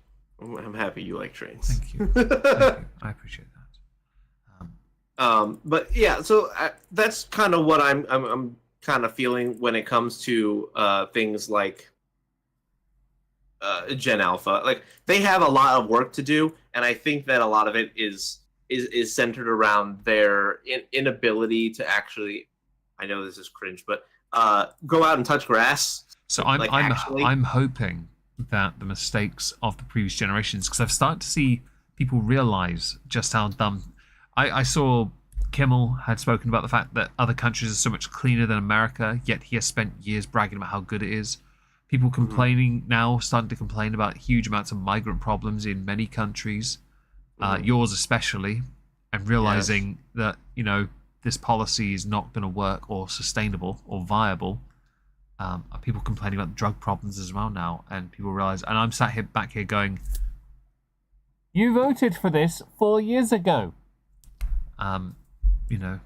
I'm happy you like trains. Thank you. Thank you. I appreciate that. But yeah, so that's kind of what I'm kind of feeling when it comes to things like Gen Alpha. Like, they have a lot of work to do, and I think that a lot of it is centered around their inability to actually, I know this is cringe, but go out and touch grass. So actually. I'm hoping that the mistakes of the previous generations, because I've started to see people realize just how dumb. I saw Kimmel had spoken about the fact that other countries are so much cleaner than America, yet he has spent years bragging about how good it is. People complaining now, starting to complain about huge amounts of migrant problems in many countries, yours especially, and realizing that, you know, this policy is not going to work or sustainable or viable. Are people complaining about drug problems as well now, and people realize, and I'm sat back here going, you voted for this 4 years ago. You know,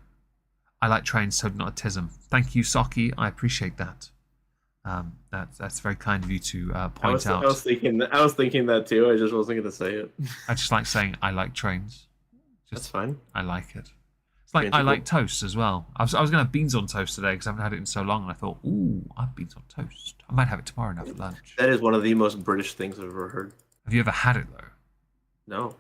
I like trains, so not autism. Thank you, Saki. I appreciate that. That's very kind of you to point out. I was thinking that too. I just wasn't going to say it. I just like saying I like trains. That's fine. I like it. It's like I like toast as well. I was going to have beans on toast today because I haven't had it in so long, and I thought, ooh, I have beans on toast. I might have it tomorrow now for lunch. That is one of the most British things I've ever heard. Have you ever had it though? No.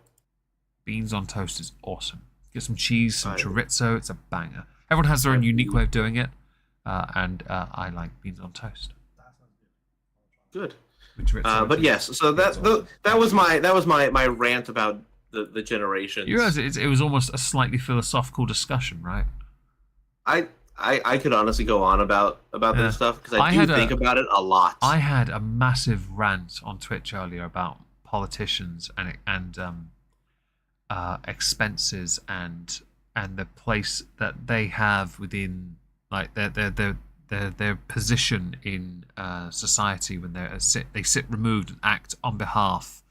Beans on toast is awesome. Get some cheese, some chorizo. It's a banger. Everyone has their own unique way of doing it, and I like beans on toast. Good. But yes, so that was my rant about the generations. You realize it was almost a slightly philosophical discussion, right? I could honestly go on about this stuff because I do think about it a lot. I had a massive rant on Twitch earlier about politicians and expenses and the place that they have within, like, their position in society when they sit removed and act on behalf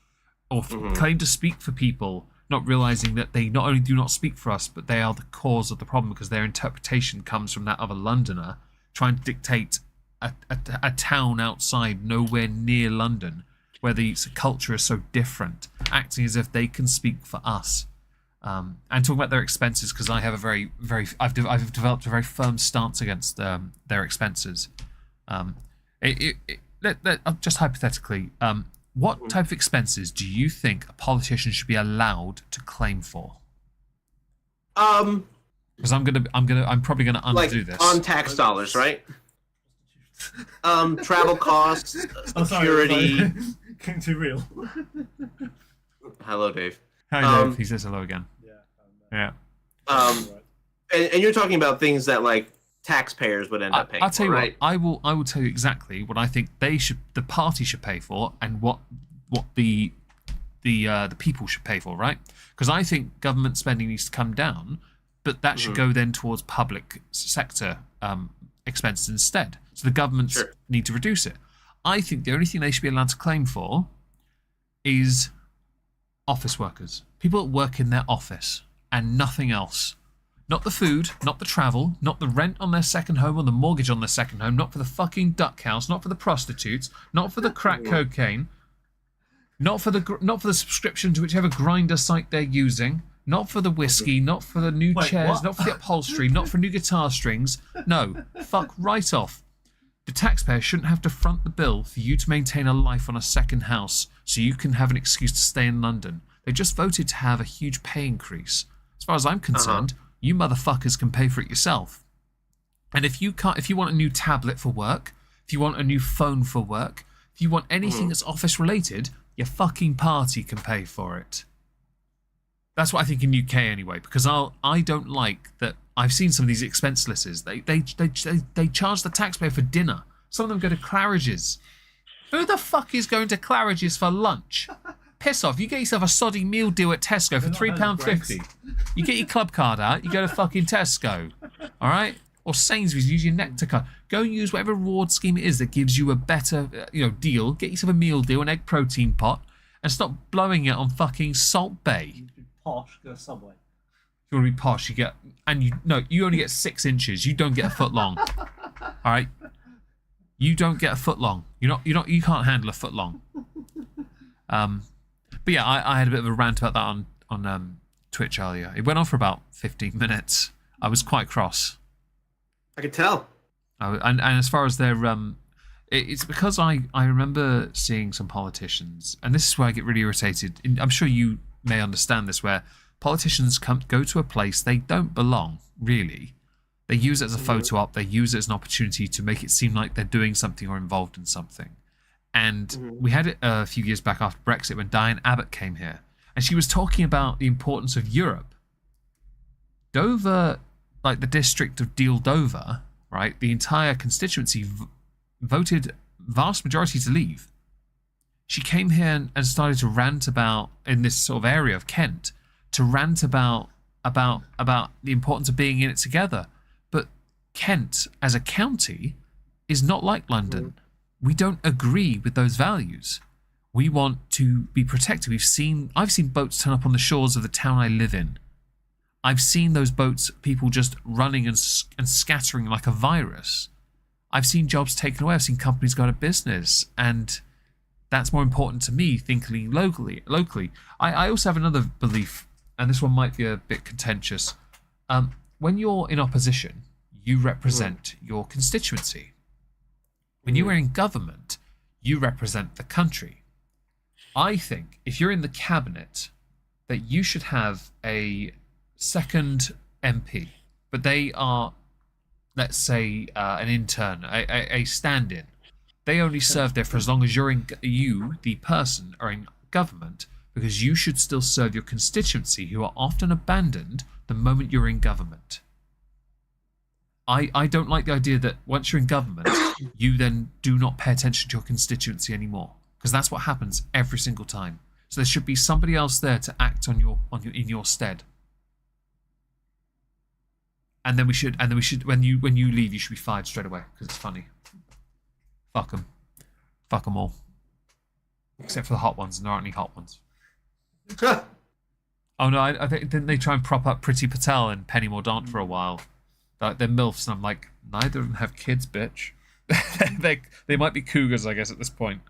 or claim to speak for people, not realizing that they not only do not speak for us, but they are the cause of the problem because their interpretation comes from that of a Londoner trying to dictate a town outside nowhere near London where the culture is so different, acting as if they can speak for us. And talking about their expenses, because I have I've developed a very firm stance against their expenses. Just hypothetically, what type of expenses do you think a politician should be allowed to claim for? Because I'm probably gonna undo this on tax dollars, right? Travel costs, security. Getting too real. Hello, Dave. Hi, Dave. He says hello again. Yeah. And you're talking about things that, like, taxpayers would end up paying. I'll tell you right? what. I will tell you exactly what I think the party should pay for, and what the people should pay for, right? Because I think government spending needs to come down, but that should go then towards public sector expenses instead. So the governments need to reduce it. I think the only thing they should be allowed to claim for is office workers, people that work in their office, and nothing else. Not the food, not the travel, not the rent on their second home or the mortgage on their second home, not for the fucking duck house, not for the prostitutes, not for the crack cocaine, not for the subscription to whichever grinder site they're using, not for the whiskey, not for the new chairs, not for the upholstery, not for new guitar strings. No, fuck right off. The taxpayer shouldn't have to front the bill for you to maintain a life on a second house so you can have an excuse to stay in London. They just voted to have a huge pay increase. As far as I'm concerned, you motherfuckers can pay for it yourself. And if you want a new tablet for work, if you want a new phone for work, if you want anything that's office related, your fucking party can pay for it. That's what I think in UK anyway, because I don't like that. I've seen some of these expense lists. They charge the taxpayer for dinner. Some of them go to Claridge's. Who the fuck is going to Claridge's for lunch? piss off. You get yourself a soddy meal deal at Tesco for £3.50. You get your club card out, you go to fucking Tesco. All right? Or Sainsbury's, use your Nectar card. Go and use whatever reward scheme it is that gives you a better deal. Get yourself a meal deal, an egg protein pot, and stop blowing it on fucking Salt Bay. You be posh, go Subway. If you want to be posh, you only get 6 inches. You don't get a foot long. All right? You don't get a foot long. You can't handle a foot long. But yeah, I had a bit of a rant about that on Twitch earlier. It went on for about 15 minutes. I was quite cross. I could tell. And as far as their it's because I remember seeing some politicians, and this is where I get really irritated. I'm sure you may understand this, where politicians go to a place they don't belong, really. They use it as a photo op. They use it as an opportunity to make it seem like they're doing something or involved in something. And we had it a few years back after Brexit when Diane Abbott came here, and she was talking about the importance of Europe. Dover, like the district of Deal Dover, right? The entire constituency voted vast majority to leave. She came here and started to rant about, in this sort of area of Kent, to rant about the importance of being in it together. But Kent, as a county, is not like London. We don't agree with those values. We want to be protected. I've seen boats turn up on the shores of the town I live in. I've seen those boats, people just running and scattering like a virus. I've seen jobs taken away. I've seen companies go out of business, and that's more important to me, thinking locally. I also have another belief, and this one might be a bit contentious. When you're in opposition, you represent your constituency. When you are in government, you represent the country. I think if you're in the cabinet, that you should have a second MP, but they are, let's say, an intern, a stand-in. They only serve there for as long as you, the person, are in government, because you should still serve your constituency, who are often abandoned the moment you're in government. I don't like the idea that once you're in government, you then do not pay attention to your constituency anymore, because that's what happens every single time. So there should be somebody else there to act in your stead. And then we should when you leave, you should be fired straight away, because it's funny. Fuck them all, except for the hot ones, and there aren't any hot ones. Oh no, I think didn't they try and prop up Priti Patel and Penny Mordaunt for a while? They're MILFs, and I'm like, neither of them have kids, bitch. they might be cougars, I guess, at this point.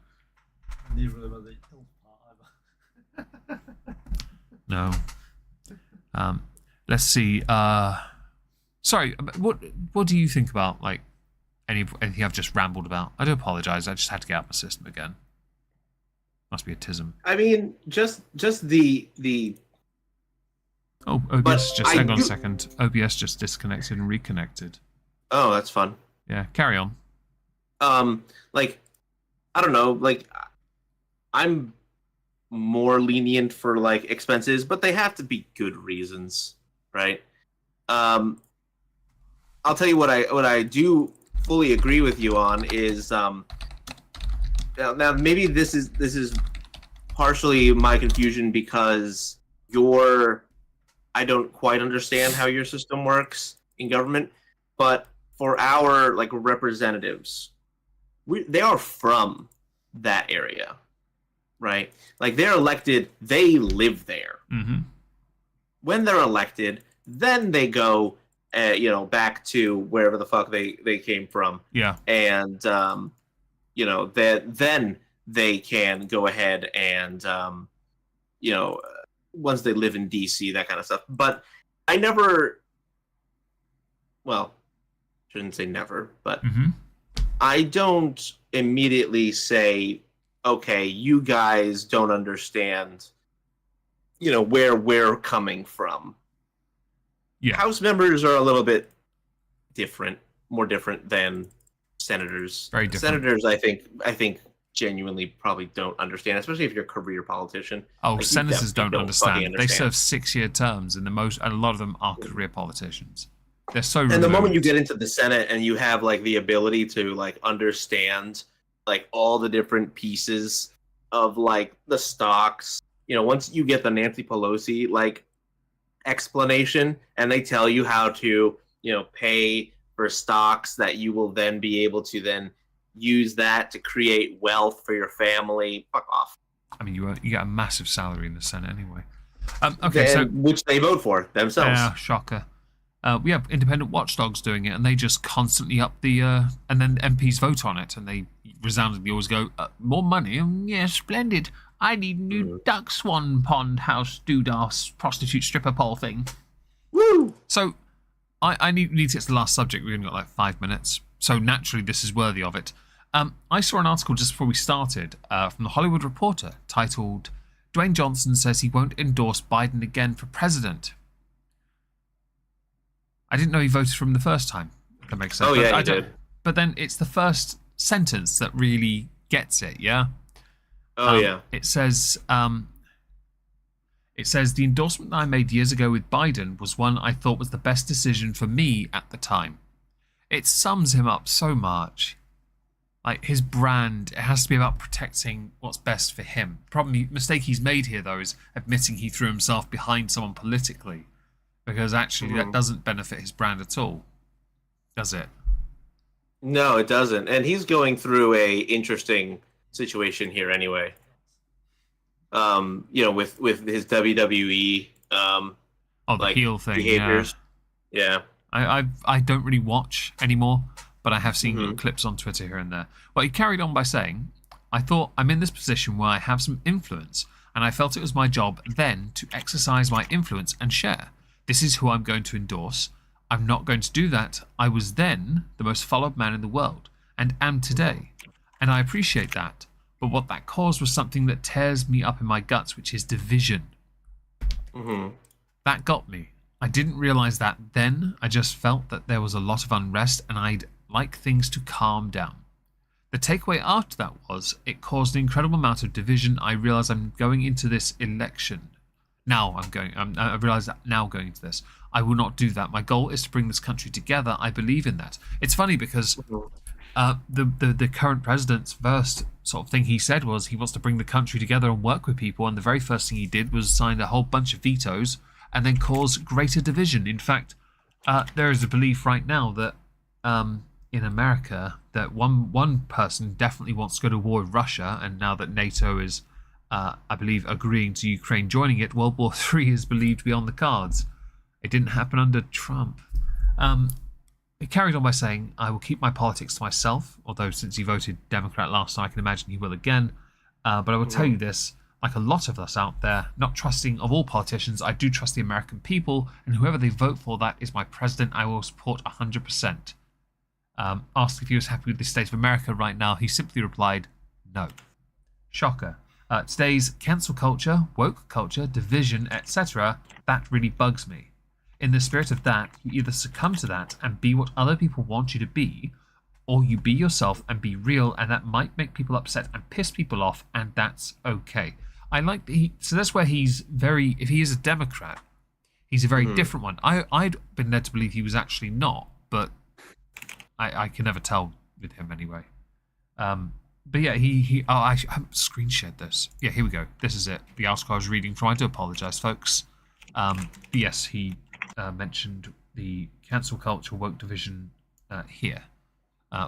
Neither of them are the ill part either. No. Let's see. Sorry, what do you think about like anything I've just rambled about? I do apologize. I just had to get out my system again. Must be a tism. I mean, just the. Oh, OBS just hang on a second. OBS just disconnected and reconnected. Oh, that's fun. Yeah, carry on. Like, I don't know, like, I'm more lenient for like expenses, but they have to be good reasons, right? I'll tell you what I do fully agree with you on is now maybe this is partially my confusion because I don't quite understand how your system works in government, but for our like representatives, they are from that area, right? Like they're elected, they live there. Mm-hmm. When they're elected, then they go, back to wherever the fuck they came from. Yeah. And then they can go ahead and once they live in DC, that kind of stuff. But I never, well, shouldn't say never, but I don't immediately say, okay, you guys don't understand, where we're coming from. Yeah. House members are a little bit more different than senators. Very different. Senators, I think genuinely probably don't understand, especially if you're a career politician. Oh, like, senators don't understand. They serve 6-year terms, and a lot of them are career politicians. They're so removed. And the moment you get into the Senate and you have like the ability to like understand like all the different pieces of like the stocks. Once you get the Nancy Pelosi like explanation, and they tell you how to pay for stocks that you will then be able to then use that to create wealth for your family. Fuck off. I mean, you get a massive salary in the Senate anyway. Okay, which they vote for themselves. Yeah, shocker. We have independent watchdogs doing it, and they just constantly up the, and then MPs vote on it, and they resoundingly always go, more money? Yeah, splendid. I need a new duck swan pond house doodah prostitute stripper pole thing. Woo! So, I need to get to the last subject. We've only got like 5 minutes, so naturally this is worthy of it. I saw an article just before we started from the Hollywood Reporter titled, Dwayne Johnson says he won't endorse Biden again for president. I didn't know he voted for him the first time, if that makes sense. Oh, yeah, he did. But then it's the first sentence that really gets it, yeah? Oh, yeah. It says, the endorsement that I made years ago with Biden was one I thought was the best decision for me at the time. It sums him up so much. Like, his brand, it has to be about protecting what's best for him. Probably the mistake he's made here, though, is admitting he threw himself behind someone politically. Because actually that doesn't benefit his brand at all, does it? No, it doesn't. And he's going through a interesting situation here anyway. With his WWE the heel thing, behaviors. Yeah. I don't really watch anymore, but I have seen little clips on Twitter here and there. But he carried on by saying, I thought I'm in this position where I have some influence, and I felt it was my job then to exercise my influence and share. This is who I'm going to endorse. I'm not going to do that. I was then the most followed man in the world, and am today. And I appreciate that. But what that caused was something that tears me up in my guts, which is division. That got me. I didn't realize that then. I just felt that there was a lot of unrest, and I'd like things to calm down. The takeaway after that was it caused an incredible amount of division. I realize I'm going into this election. I realize that now going into this, I will not do that. My goal is to bring this country together. I believe in that. It's funny because the current president's first sort of thing he said was he wants to bring the country together and work with people. And the very first thing he did was sign a whole bunch of vetoes and then cause greater division. In fact, there is a belief right now that in America that one person definitely wants to go to war with Russia, and now that NATO is I believe, agreeing to Ukraine joining it, World War III is believed to be on the cards. It didn't happen under Trump. It carried on by saying, I will keep my politics to myself, although since he voted Democrat last time, I can imagine he will again. But I will tell you this, like a lot of us out there, not trusting of all politicians, I do trust the American people, and whoever they vote for, that is my president, I will support 100%. Asked if he was happy with the state of America right now, he simply replied, no. Shocker. Today's cancel culture, woke culture, division, etc., that really bugs me. In the spirit of that, you either succumb to that and be what other people want you to be, or you be yourself and be real, and that might make people upset and piss people off, and that's okay. I like that so that's where he's very, if he is a Democrat, he's a very different one. I'd been led to believe he was actually not, but I can never tell with him anyway. But yeah, I haven't screen shared this. Yeah, here we go. This is it. The article I was reading from. I do apologise, folks. Yes, he mentioned the cancel culture woke division here.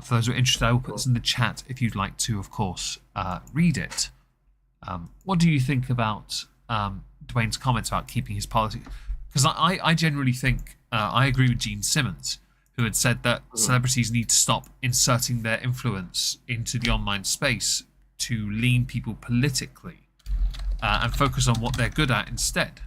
For those who are interested, I will put this in the chat if you'd like to, of course, read it. What do you think about Dwayne's comments about keeping his politics? Because I generally think I agree with Gene Simmons, who had said that celebrities need to stop inserting their influence into the online space to lean people politically and focus on what they're good at instead.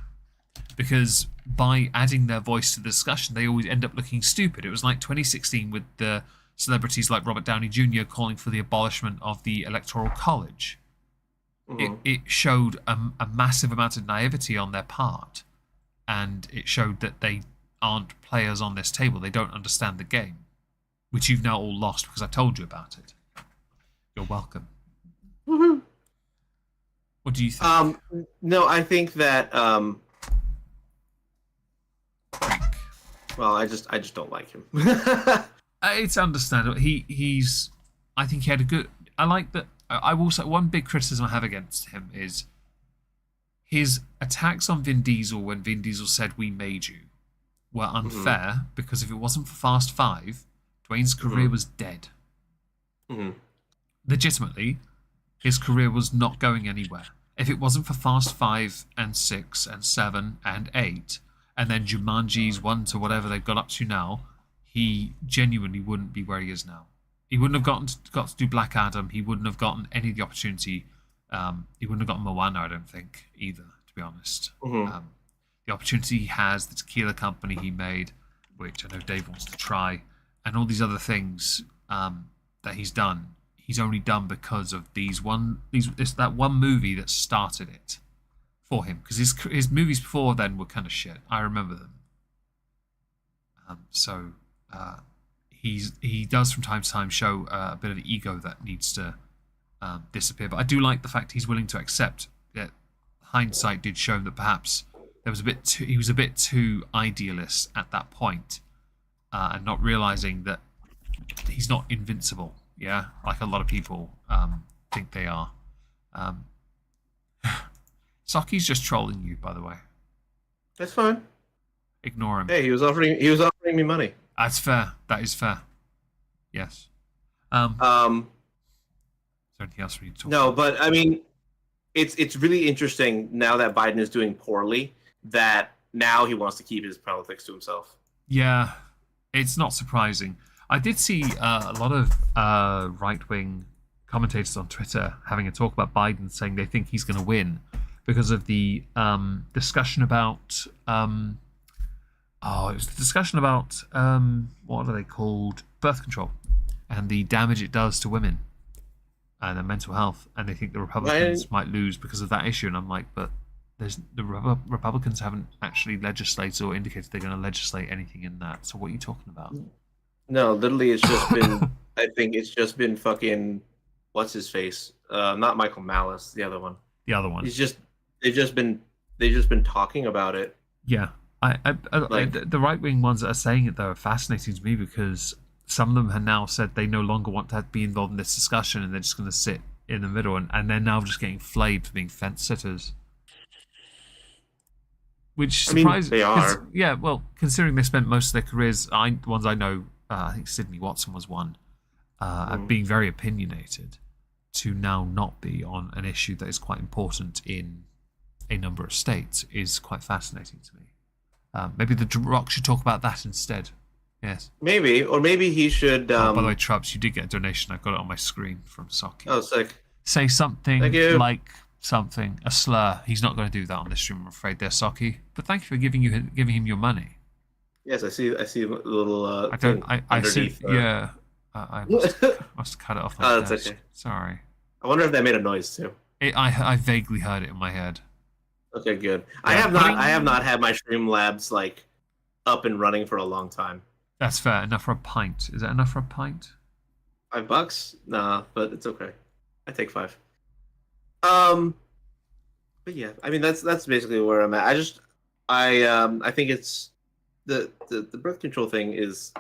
Because by adding their voice to the discussion, they always end up looking stupid. It was like 2016 with the celebrities like Robert Downey Jr. calling for the abolishment of the Electoral College. It showed a massive amount of naivety on their part, and it showed that they aren't players on this table. They don't understand the game, which you've now all lost because I've told you about it. You're welcome. What do you think? No, I think that well, I just don't like him. It's understandable. He's I think he had a good. I like that I will say one big criticism I have against him is his attacks on Vin Diesel when Vin Diesel said "we made you" were unfair because if it wasn't for Fast Five, Dwayne's career was dead. Legitimately, his career was not going anywhere. If it wasn't for Fast 5 and 6 and 7 and 8, and then Jumanji's 1 to whatever they've got up to now, he genuinely wouldn't be where he is now. He wouldn't have got to do Black Adam. He wouldn't have gotten any of the opportunity. He wouldn't have gotten Moana, I don't think, either, to be honest. The opportunity he has, the tequila company he made, which I know Dave wants to try, and all these other things that he's done, he's only done because of it's that one movie that started it for him. Because his movies before then were kind of shit. I remember them. He does from time to time show a bit of ego that needs to disappear. But I do like the fact he's willing to accept that hindsight did show that perhaps he was a bit too idealist at that point, and not realizing that he's not invincible. Yeah, like a lot of people think they are. Saki's just trolling you, by the way. That's fine. Ignore him. Hey, he was offering me money. That's fair. That is fair. Yes. Is there anything else we need to talk about? No, but I mean, it's really interesting now that Biden is doing poorly that now he wants to keep his politics to himself. Yeah, it's not surprising. I did see a lot of right-wing commentators on Twitter having a talk about Biden, saying they think he's going to win because of the discussion about it was the discussion about what are they called, birth control, and the damage it does to women and their mental health, and they think the Republicans might lose because of that issue. And I'm like, but the Republicans haven't actually legislated or indicated they're going to legislate anything in that. So what are you talking about? No, literally, it's just been. I think it's just been fucking. What's his face? Not Michael Malice, the other one. The other one. They've just been talking about it. Yeah, the right wing ones that are saying it though are fascinating to me because some of them have now said they no longer want to be involved in this discussion and they're just going to sit in the middle, and they're now just getting flayed for being fence sitters. Which surprises they are. Yeah, well, considering they spent most of their careers, the ones I know, I think Sidney Watson was one, being very opinionated, to now not be on an issue that is quite important in a number of states is quite fascinating to me. Maybe The Rock should talk about that instead. Yes. Maybe, or maybe he should. By the way, Trups, you did get a donation. I've got it on my screen from Saki. Oh, sick. Say something like something, a slur. He's not going to do that on this stream, I'm afraid, there, Saki. But thank you for giving him your money. Yes, I see a little. I see. Yeah, I must cut it off. Oh, that's okay. Sorry. I wonder if that made a noise too. I vaguely heard it in my head. Okay, good. Yeah, I have not had my Streamlabs like up and running for a long time. That's fair. Enough for a pint. Is that enough for a pint? $5? Nah, but it's okay. I take 5. But yeah, I mean that's basically where I'm at. I think it's the birth control thing is.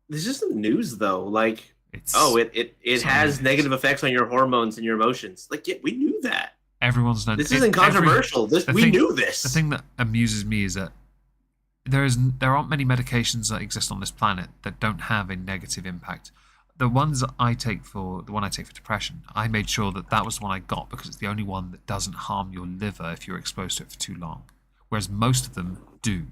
This is the news though. Like, it has negative effects on your hormones and your emotions. Like, yeah, we knew that. Everyone's known. This isn't controversial. We knew this. The thing that amuses me is that there aren't many medications that exist on this planet that don't have a negative impact. The ones I take for depression, I made sure that was the one I got because it's the only one that doesn't harm your liver if you're exposed to it for too long. Whereas most of them do.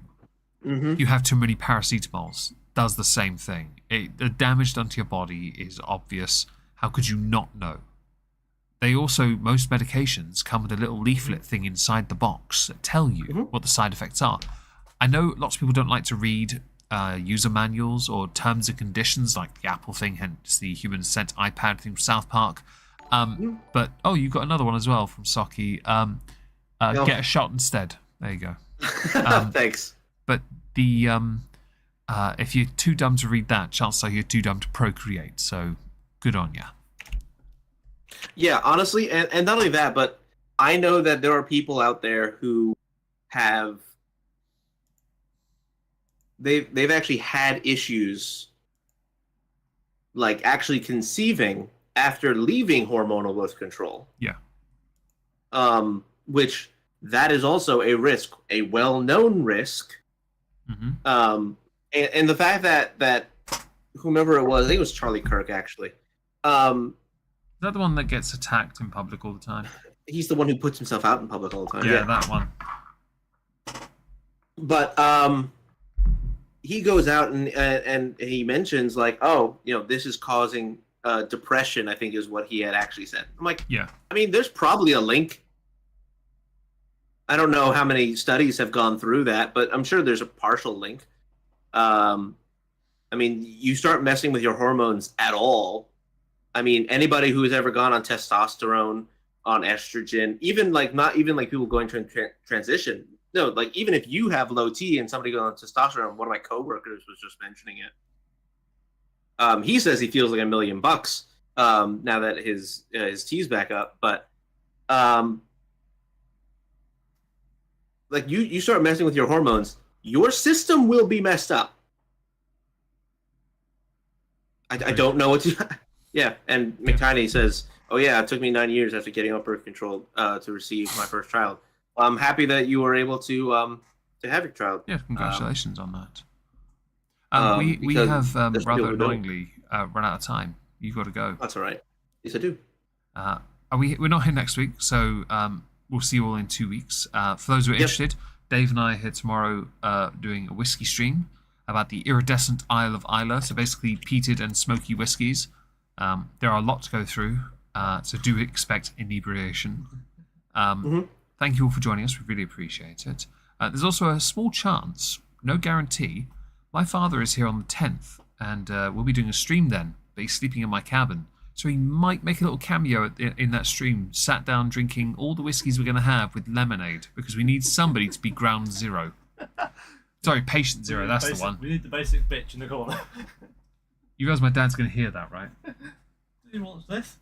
Mm-hmm. You have too many paracetamols. Does the same thing. The damage done to your body is obvious. How could you not know? Most medications come with a little leaflet thing inside the box that tell you what the side effects are. I know lots of people don't like to read user manuals or terms and conditions like the Apple thing, hence the human sent iPad thing from South Park. But you got another one as well from Saki. Get a shot instead. There you go. Thanks. But the if you're too dumb to read that, chances are you're too dumb to procreate. So good on ya. Yeah, honestly, and not only that, but I know that there are people out there who have they've actually had issues like actually conceiving after leaving hormonal birth control. Yeah. Which that is also a risk, a well-known risk. Mm-hmm. And the fact that whomever it was, I think it was Charlie Kirk actually. Is that the one that gets attacked in public all the time? He's the one who puts himself out in public all the time. Yeah, that one. But he goes out and he mentions like, oh, this is causing depression, I think is what he had actually said. I'm like, yeah. I mean, there's probably a link. I don't know how many studies have gone through that, but I'm sure there's a partial link. I mean, you start messing with your hormones at all. I mean, anybody who has ever gone on testosterone, on estrogen, even like not even like people going to transition. No, like even if you have low T and somebody going on testosterone, one of my coworkers was just mentioning it. He says he feels like $1 million now that his T's back up, but like you start messing with your hormones, your system will be messed up. I don't know what to. Yeah, and McTiny says, "Oh yeah, it took me 9 years after getting off birth control to receive my first child." I'm happy that you were able to have your child. Yeah, congratulations on that. We have rather annoyingly run out of time. You've got to go. That's all right. Yes, I do. We're not here next week, so we'll see you all in 2 weeks. For those who are interested, Dave and I are here tomorrow doing a whiskey stream about the iridescent Isle of Islay, so basically peated and smoky whiskies. There are a lot to go through, so do expect inebriation. Thank you all for joining us. We really appreciate it. There's also a small chance, no guarantee, my father is here on the 10th, and we'll be doing a stream then, but he's sleeping in my cabin. So he might make a little cameo in that stream, sat down drinking all the whiskies we're going to have with lemonade, because we need somebody to be ground zero. Sorry, patient zero, that's the one. We need the basic bitch in the corner. You realize my dad's going to hear that, right? Do you want this?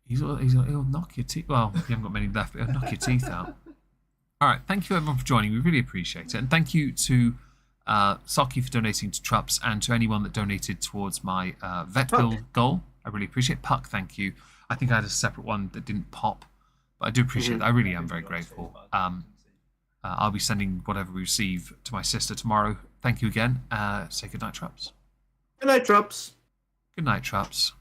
He'll knock your teeth. Well, you haven't got many left, but he'll knock your teeth out. All right, thank you everyone for joining. We really appreciate it, and thank you to Saki for donating to Trups, and to anyone that donated towards my vet bill goal. I really appreciate it. Puck, thank you. I think I had a separate one that didn't pop, but I do appreciate it. I really am very grateful. I'll be sending whatever we receive to my sister tomorrow. Thank you again. Say good night, Trups. Good night, Trups. Good night, Trups.